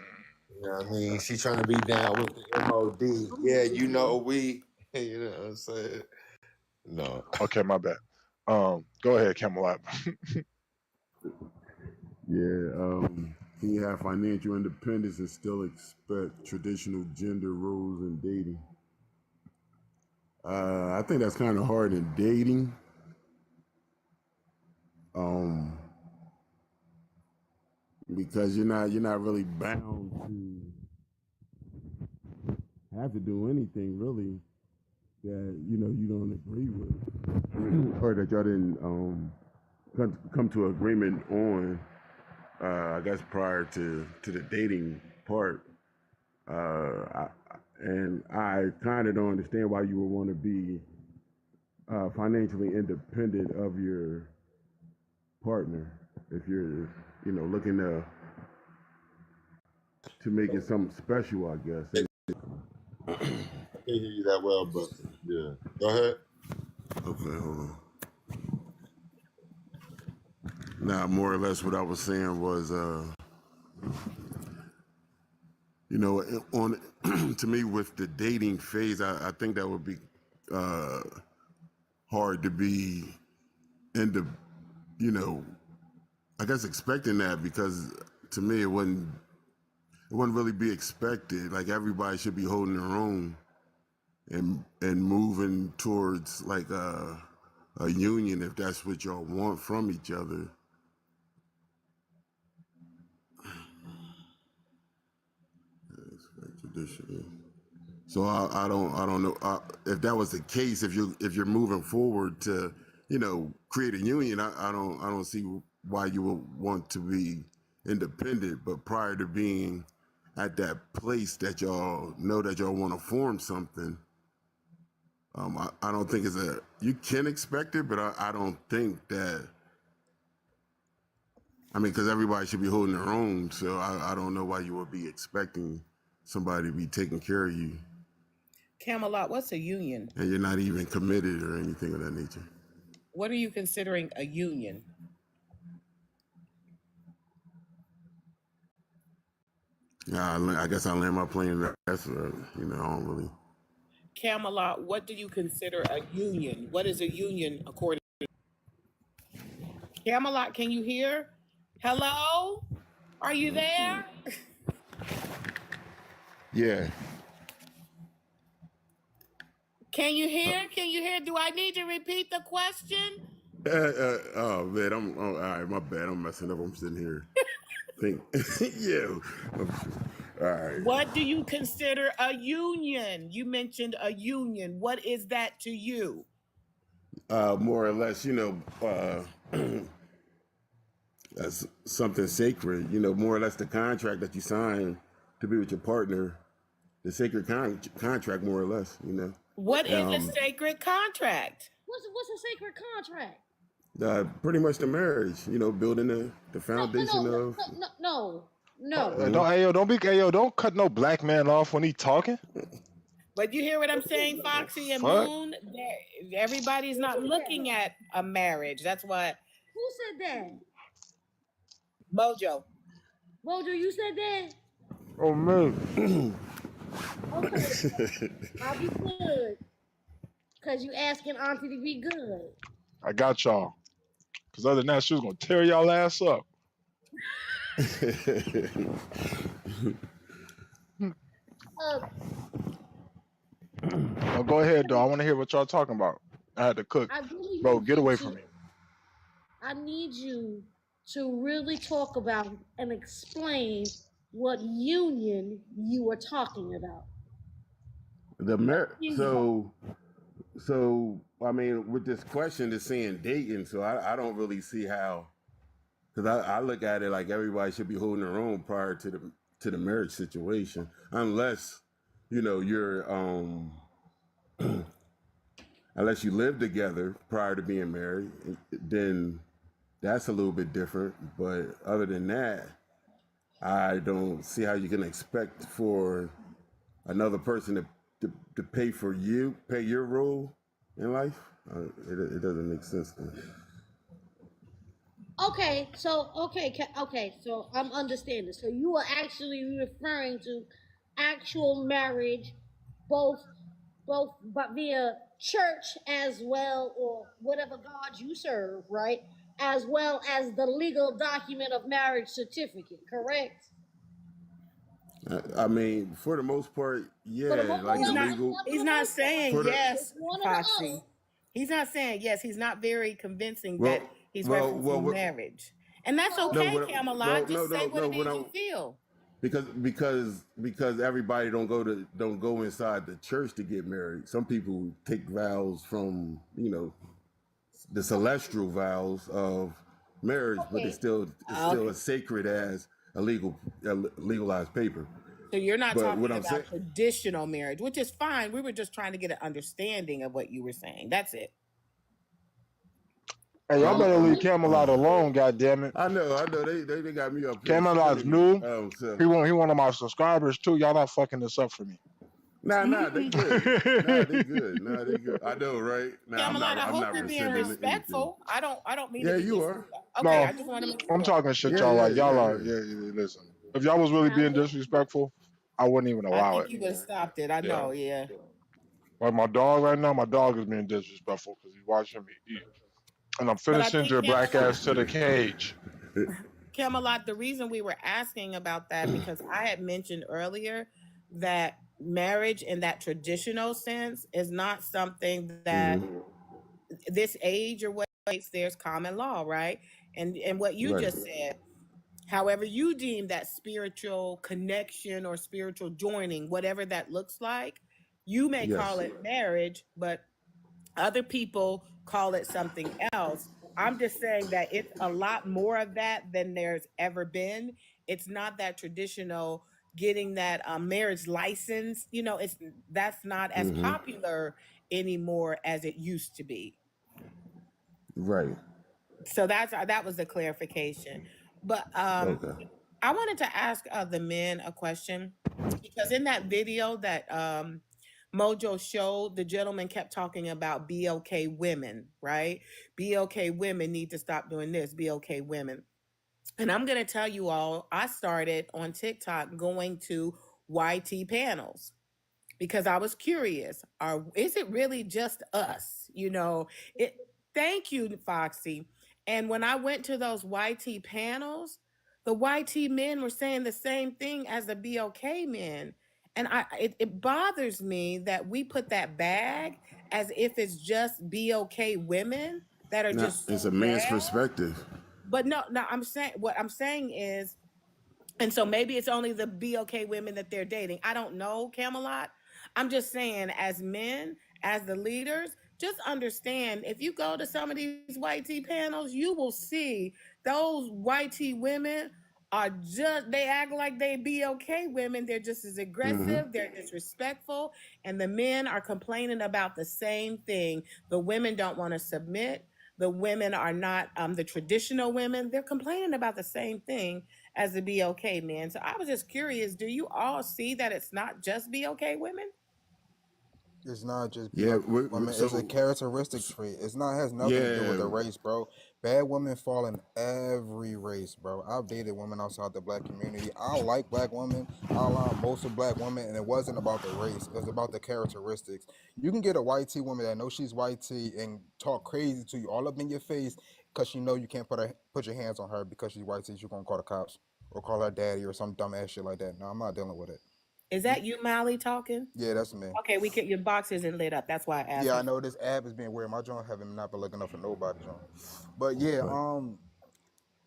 You know what I mean? She trying to be down with the MOD. Yeah, you know we. You know what I'm saying? No. Okay, my bad. Go ahead, Camelot. yeah. Can you have financial independence and still expect traditional gender roles in dating? I think that's kind of hard in dating. Because you're not really bound to have to do anything really that you don't agree with or that y'all didn't come to agreement on. I guess prior to the dating part, and I kind of don't understand why you would want to be financially independent of your partner if you're looking to make it something special, I guess. I can't hear you that well, but yeah. Go ahead. Okay, hold on. Now, more or less, what I was saying was, on to me with the dating phase, I think that would be hard to be into, I guess expecting that because to me it wouldn't really be expected. Like everybody should be holding their own and moving towards like a union if that's what y'all want from each other. Traditional. So I don't know if that was the case. If you're moving forward to create a union, I don't see why you would want to be independent. But prior to being at that place that y'all know that y'all want to form something, I don't think you can expect it, but I don't think that. I mean, because everybody should be holding their own, so I don't know why you would be expecting somebody to be taking care of you. Camelot, what's a union? And you're not even committed or anything of that nature. What are you considering a union? Yeah, I guess I land my plane. That's I don't really. Camelot, what do you consider a union? What is a union according to Camelot? Can you hear? Hello? Are you there? Yeah. Can you hear? Can you hear? Do I need to repeat the question? Oh man, all right. My bad. I'm messing up. I'm sitting here. Think. Yeah. All right. What do you consider a union? You mentioned a union. What is that to you? More or less, that's something sacred. More or less the contract that you sign to be with your partner, the sacred contract, more or less. What is a sacred contract? What's a sacred contract? Pretty much the marriage. Building the foundation of. No. Don't cut no black man off when he talking. But you hear what I'm saying, Foxy and Fuck. Moon? Everybody's not looking at a marriage. That's why. Who said that? Mojo. Mojo, you said that? Oh man. Okay. I'll be good. Cause you asking Auntie to be good. I got y'all. Because other than that, she was gonna tear y'all ass up. Oh, go ahead, though. I want to hear what y'all talking about. I had to cook. I really Bro, need get you away to. from me. I need you to really talk about and explain what union you were talking about. The Union. so I mean, with this question, it's saying dating. So I don't really see how, because I look at it like everybody should be holding their own prior to the marriage situation, unless you're unless you live together prior to being married, then that's a little bit different. But other than that, I don't see how you can expect for another person to pay your role in life. It doesn't make sense to me. Okay, so I'm understanding. So you are actually referring to actual marriage, both but via church as well, or whatever God you serve, right? As well as the legal document of marriage certificate, correct? I mean, for the most part, For the yeah, most, like He's the not. legal He's not saying for the it's yes, one or the Foxy. other. He's not saying yes. He's not very convincing well, that he's well, referencing marriage, and that's no, okay, Camelot. no, Just say no, what no. it is you feel. Because everybody don't go inside the church to get married. Some people take vows from the celestial vows of marriage, but Okay. it's still Okay. as sacred as a legalized paper. So you're not But what talking I'm saying, about traditional marriage, which is fine. We were just trying to get an understanding of what you were saying. That's it. Hey, y'all better leave Camelot alone, goddammit. I know, they got me up here Camelot's killing me. new. So He one of my subscribers too. Y'all not fucking this up for me. nah, they good. Nah, they good. I know, right? Nah, Camelot, I I'm hope not you're being rescinding anything. respectful. I don't mean to Yeah, be you are. disrespectful. Okay, No, I just want to make I'm sure. talking shit, Yeah, y'all. yeah, Like y'all yeah, are. yeah. Yeah, listen. If y'all was really being disrespectful, I wouldn't even I allow think it. you would have stopped it. I Yeah. know, yeah. Like my dog right now, my dog is being disrespectful because he's watching me eat, and I'm But I finishing think your black ass to the cage. Camelot, the reason we were asking about that because I had mentioned earlier that marriage in that traditional sense is not something that this age or what there's common law, right? And what you Right. just said, however you deem that spiritual connection or spiritual joining, whatever that looks like, you may call Yes. it marriage, but other people call it something else. I'm just saying that it's a lot more of that than there's ever been. It's not that traditional getting that marriage license. That's not as popular anymore as it used to be. Right. So that was the clarification. But Okay. I wanted to ask the men a question because in that video that Mojo showed, the gentleman kept talking about be okay women, right? Be okay women need to stop doing this. Be okay women. And I'm going to tell you all, I started on TikTok going to YT panels because I was curious. Is it really just us? It. Thank you, Foxy. And when I went to those YT panels, the YT men were saying the same thing as the BOK men. And it bothers me that we put that bag as if it's just BOK women that are Now, just it's a so man's bad. perspective. But no, I'm saying what I'm saying is, and so maybe it's only the BOK women that they're dating. I don't know, Camelot. I'm just saying, as men, as the leaders, just understand if you go to some of these white tea panels, you will see those white tea women are just, they act like they BOK women. They're just as aggressive, they're disrespectful, and the men are complaining about the same thing. The women don't want to submit. The women are not the traditional women. They're complaining about the same thing as the BOK men. So I was just curious, do you all see that it's not just BOK women? It's not just Yeah. BOK women. It's a characteristic trait. It's not has nothing to do with the Yeah. race, bro. Bad women fall in every race, bro. I've dated women outside the black community. I like black women. I like most of black women, and it wasn't about the race. It was about the characteristics. You can get a white tea woman that knows she's white tea and talk crazy to you all up in your face, because she know you can't put your hands on her because she's white. So you're gonna call the cops or call her daddy or some dumb ass shit like that. No, I'm not dealing with it. Is that you, Mally, talking? Yeah, that's me. Okay, your box isn't lit up. That's why I asked Yeah, you. I know this app is being weird. My joint haven't not been looking up for nobody, joint. But yeah,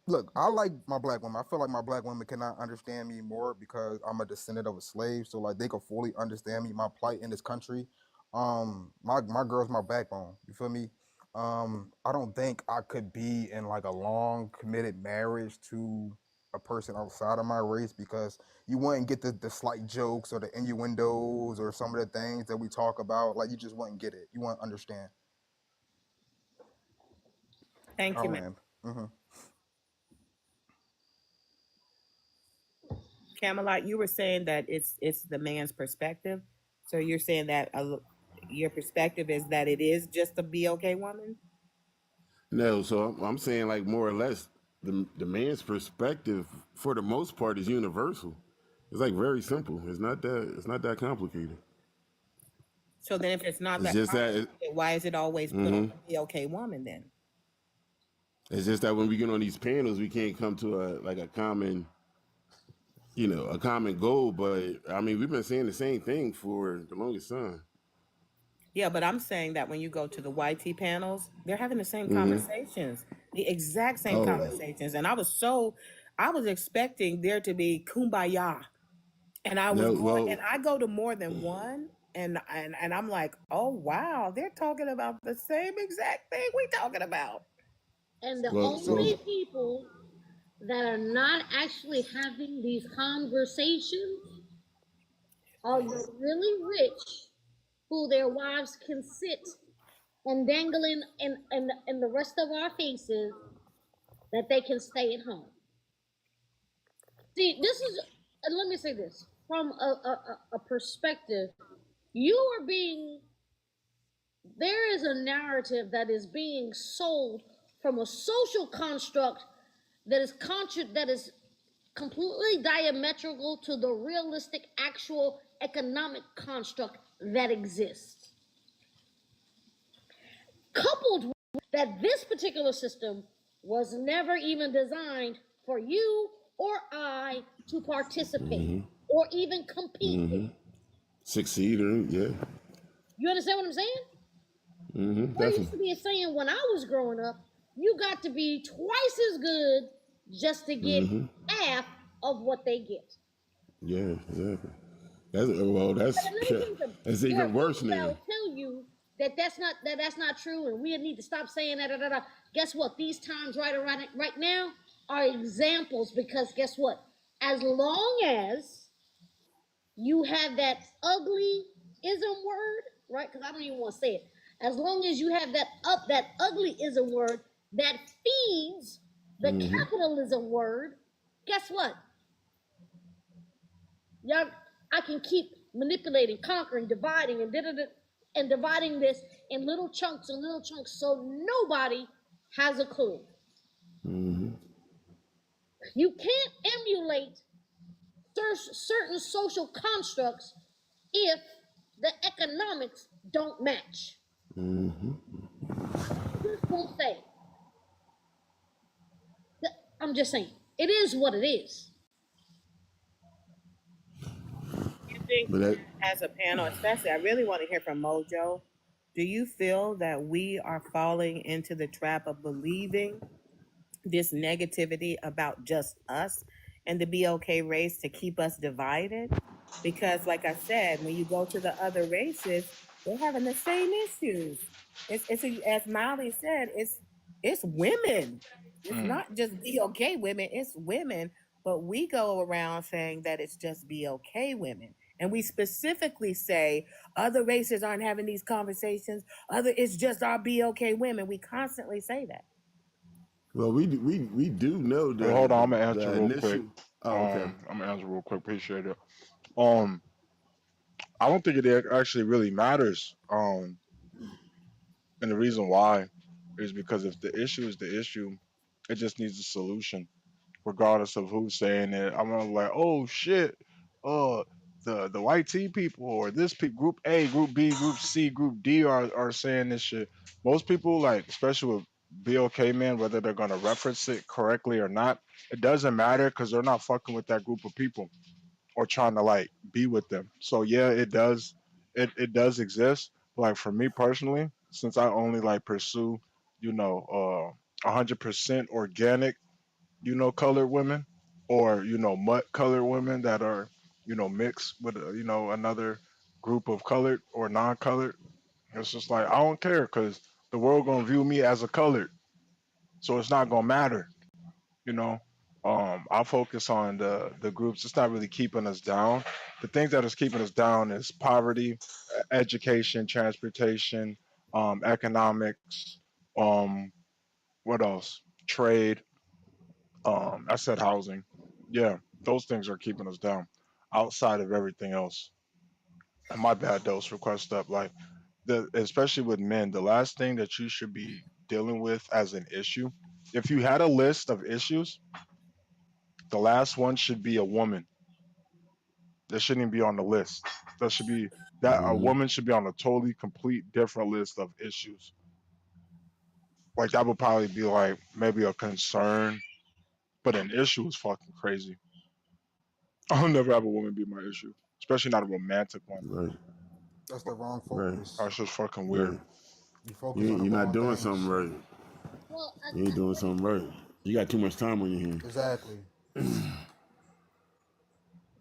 look, I like my black women. I feel like my black women cannot understand me more because I'm a descendant of a slave. So like they can fully understand me, my plight in this country. My girl's my backbone. You feel me? I don't think I could be in like a long committed marriage to a person outside of my race because you wouldn't get the slight jokes or the innuendos or some of the things that we talk about. Like you just wouldn't get it. You wouldn't understand. Thank you, I'll man. land. Camelot, you were saying that it's the man's perspective. So you're saying that your perspective is that it is just a be okay woman? No, so I'm saying like more or less the man's perspective for the most part is universal. It's like very simple. It's not that complicated. So then if it's not It's that just that complicated, why is it always put on the be okay woman then? it's just that when we get on these panels, we can't come to a common, a common goal. But I mean, we've been saying the same thing for the longest time. Yeah, but I'm saying that when you go to the YT panels, they're having the same conversations, the exact same conversations. And I was expecting there to be kumbaya. And I go to more than one, and I'm like, oh wow, they're talking about the same exact thing we talking about. And the only people that are not actually having these conversations are the really rich who their wives can sit and dangling in the rest of our faces that they can stay at home. See, this is, and let me say this from a perspective, there is a narrative that is being sold from a social construct that is completely diametrical to the realistic, actual economic construct that exists. Coupled with that, this particular system was never even designed for you or I to participate or even compete with. Succeed, yeah. You understand what I'm saying? There used to be a saying when I was growing up, you got to be twice as good just to get half of what they get. Yeah, exactly. That's even worse now. That will tell you that that's not true, and we need to stop saying that. Guess what? These times right now are examples because guess what? As long as you have that ugly ism word, right? Because I don't even want to say it. As long as you have that ugly ism word that feeds the capitalism word, guess what? Y'all, I can keep manipulating, conquering, dividing, and dividing this in little chunks and little chunks so nobody has a clue. You can't emulate certain social constructs if the economics don't match. Just won't say. I'm just saying. It is what it is. You think as a panel, especially, I really want to hear from Mojo. Do you feel that we are falling into the trap of believing this negativity about just us and the BLK race to keep us divided? Because, like I said, when you go to the other races, they're having the same issues. As Molly said, it's women. It's not just BLK women. It's women. But we go around saying that it's just BLK women, and we specifically say other races aren't having these conversations. It's just our BLK women. We constantly say that. Well, we do know Hey, hold on, I'm gonna the answer real initial. quick. Oh, okay. I'm gonna answer real quick. Appreciate it. I don't think it actually really matters. And the reason why is because if the issue is the issue, it just needs a solution, regardless of who's saying it. I'm not like, oh shit, uh, the white tea people or this group A, group B, group C, group D are saying this shit. Most people, like, especially with be okay, man, whether they're gonna reference it correctly or not. It doesn't matter because they're not fucking with that group of people or trying to like be with them. So yeah, it does exist. Like for me personally, since I only like pursue, 100% organic, colored women, or mutt colored women that are, mixed with another group of colored or non-colored. It's just like I don't care because the world gonna view me as a colored, so it's not gonna matter, you know. I focus on the groups. It's not really keeping us down. The things that is keeping us down is poverty, education, transportation, economics, what else? Trade. I said housing. Yeah, those things are keeping us down. Outside of everything else. And my bad, those request up. Like especially with men, the last thing that you should be dealing with as an issue, if you had a list of issues, the last one should be a woman. That shouldn't even be on the list. That should be that a Mm-hmm. woman should be on a totally complete different list of issues. Like that would probably be like maybe a concern, but an issue is fucking crazy. I'll never have a woman be my issue, especially not a romantic one. Right. That's the wrong Right. focus. That's just fucking weird. Right. You focus on the You're not wrong doing something things. right. Well, You ain't doing something right. You got too much time on your Exactly.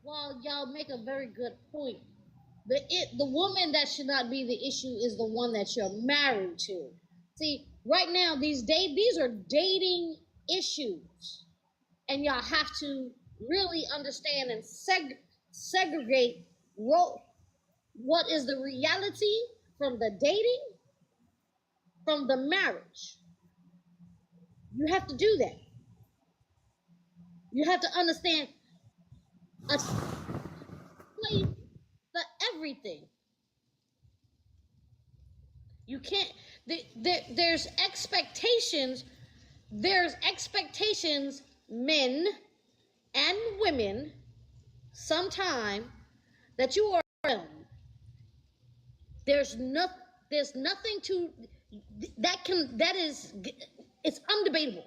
well, y'all make a very good point. The woman that should not be the issue is the one that you're married to. See, right now these are dating issues, and y'all have to really understand and segregate what is the reality from the dating from the marriage. You have to do that. You have to understand a place for everything. You can't. There's expectations. There's expectations, men and women, sometime that you are. There's no. There's nothing to that can. That is. It's undebatable.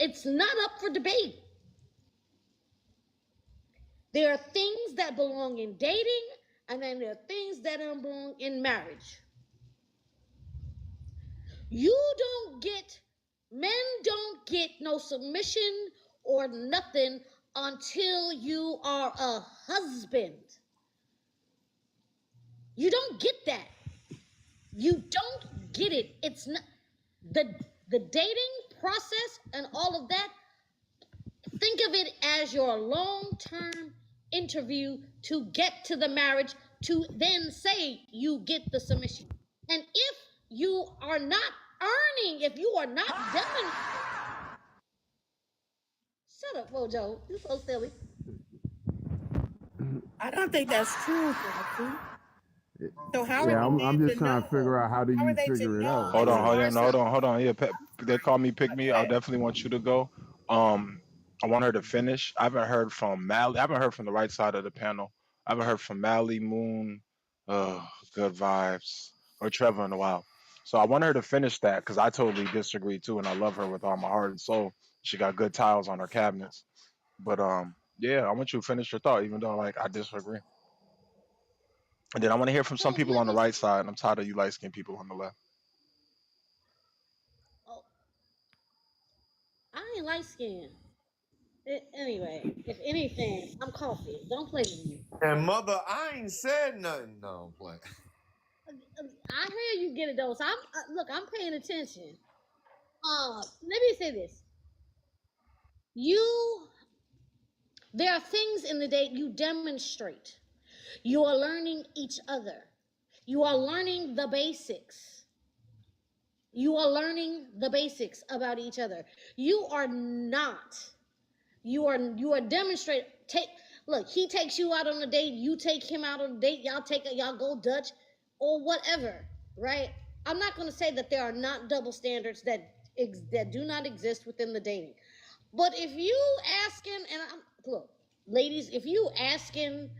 It's not up for debate. There are things that belong in dating, and then there are things that don't belong in marriage. Men don't get no submission or nothing until you are a husband. You don't get that. You don't get it. It's not the dating process and all of that. Think of it as your long-term interview to get to the marriage, to then say you get the submission. And if you are not earning, if you are not demonstrating, shut up, Mojo. You're so silly. I don't think that's true, Foxy. So how are Yeah, the I'm men just to trying to figure know? out how do How are you they to figure it know out. Hold that on, you hold are on, hold on, something? hold on. Yeah, they call me pick me. I Okay. definitely want you to go. I want her to finish. I haven't heard from Mally. I haven't heard from the right side of the panel. I haven't heard from Mally, Moon, good vibes, or Trevor in a while. So I want her to finish that because I totally disagree too, and I love her with all my heart and soul. She got good tiles on her cabinets. But yeah, I want you to finish your thought, even though like I disagree. And then I want to hear from some So people let on the me. right side. And I'm tired of you light skinned people on the left. Oh, I ain't light skinned. Anyway, if anything, I'm coffee. Don't play with me. And mother, I ain't said nothing. No, I'm playing. I hear you get it though. So look. I'm paying attention. Let me say this. You, there are things in the day you demonstrate. You are learning each other. You are learning the basics. You are learning the basics about each other. You are not. You are demonstrating. Look. He takes you out on a date. You take him out on a date. Y'all go Dutch, or whatever. Right? I'm not going to say that there are not double standards that do not exist within the dating. But if you asking, look, ladies, if you asking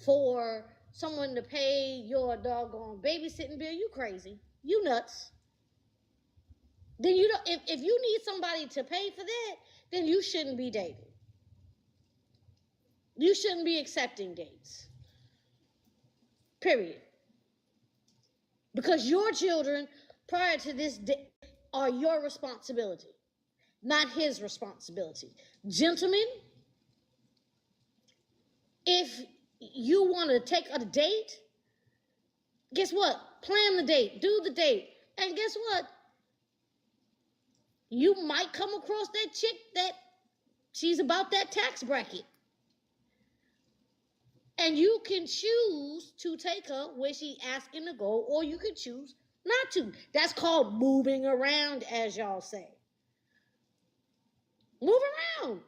for someone to pay your doggone babysitting bill, you crazy. You nuts. then you don't. If you need somebody to pay for that, then you shouldn't be dating. You shouldn't be accepting dates. Period. Because your children prior to this day are your responsibility, not his responsibility. Gentlemen, if you want to take a date, guess what? Plan the date, do the date. And guess what? You might come across that chick that she's about that tax bracket. And you can choose to take her where she's asking to go, or you can choose not to. That's called moving around, as y'all say. Move around.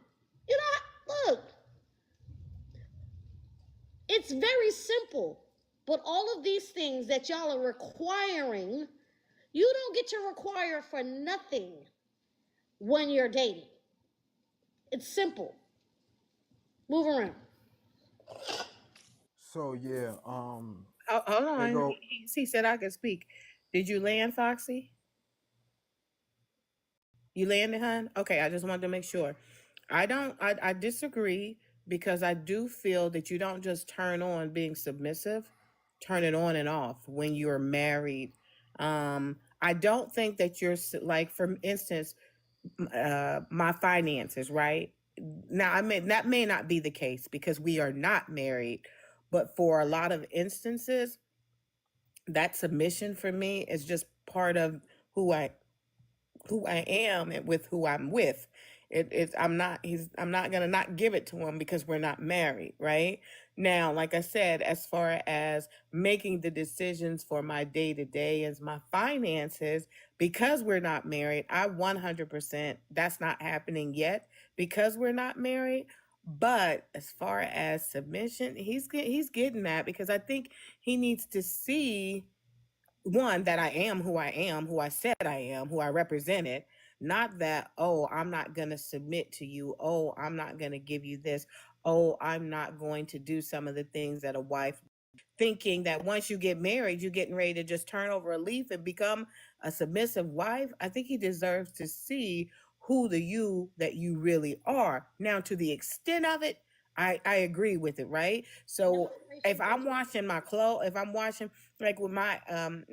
You know, look, it's very simple. But all of these things that y'all are requiring, you don't get to require for nothing when you're dating. It's simple. Move around. So yeah, Hold they on. go. He said I could speak. Did you land, Foxy? You landed, hun? Okay, I just wanted to make sure. I disagree because I do feel that you don't just turn on being submissive, turn it on and off when you're married. I don't think that you're like, for instance, my finances, right? Now, I mean, that may not be the case because we are not married, but for a lot of instances, that submission for me is just part of who I am and with who I'm with. I'm not gonna not give it to him because we're not married, right? Now, like I said, as far as making the decisions for my day to day as my finances, because we're not married, I 100% that's not happening yet because we're not married. But as far as submission, he's getting that because I think he needs to see, one, that I am, who I said I am, who I represented. Not that, oh, I'm not going to submit to you. Oh, I'm not going to give you this. Oh, I'm not going to do some of the things that a wife, thinking that once you get married, you're getting ready to just turn over a leaf and become a submissive wife. I think he deserves to see who the you that you really are. Now, to the extent of it, I agree with it, right? So if I'm washing my clothes, if I'm washing, like with my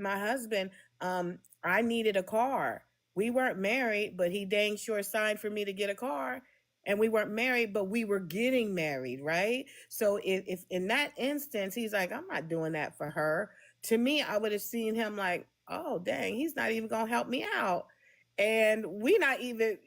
husband, I needed a car. We weren't married, but he dang sure signed for me to get a car. And we weren't married, but we were getting married, right? So if in that instance, he's like, I'm not doing that for her. To me, I would have seen him like, oh, dang, he's not even going to help me out. And we not even,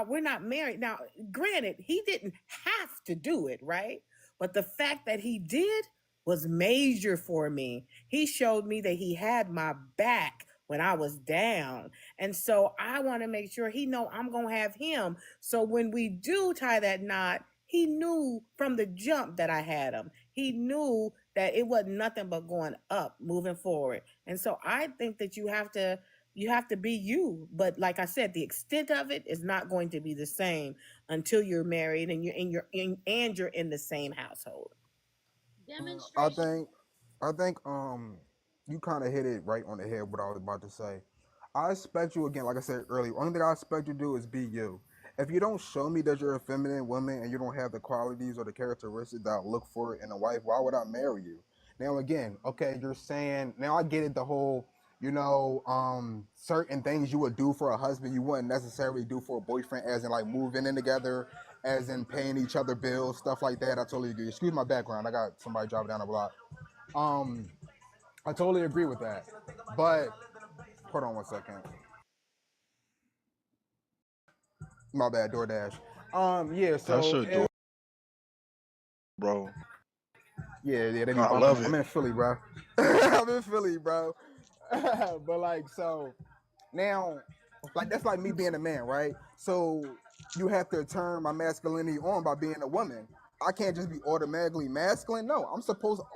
we're not married. Now, granted, he didn't have to do it, right? But the fact that he did was major for me. He showed me that he had my back when I was down. And so I want to make sure he know I'm going to have him. So when we do tie that knot, he knew from the jump that I had him. He knew that it wasn't nothing but going up, moving forward. And so I think that you have to be you. But like I said, the extent of it is not going to be the same until you're married and you're in the same household. Demonstration. I think you kind of hit it right on the head what I was about to say. I expect you, again, like I said earlier, only thing I expect you to do is be you. If you don't show me that you're a feminine woman and you don't have the qualities or the characteristics that I look for in a wife, why would I marry you? Now again, okay, you're saying, now I get it, the whole, certain things you would do for a husband you wouldn't necessarily do for a boyfriend, as in like moving in together, as in paying each other bills, stuff like that. I totally agree. Excuse my background, I got somebody driving down the block. I totally agree with that. But hold on one second. My bad, DoorDash. Yeah, That's so your door, bro. yeah, they be I bumping. love I'm it. in Philly, bro. I'm in Philly, bro. But like, so now, like that's like me being a man, right? So you have to turn my masculinity on by being a woman. I can't just be automatically masculine. No, I'm supposed to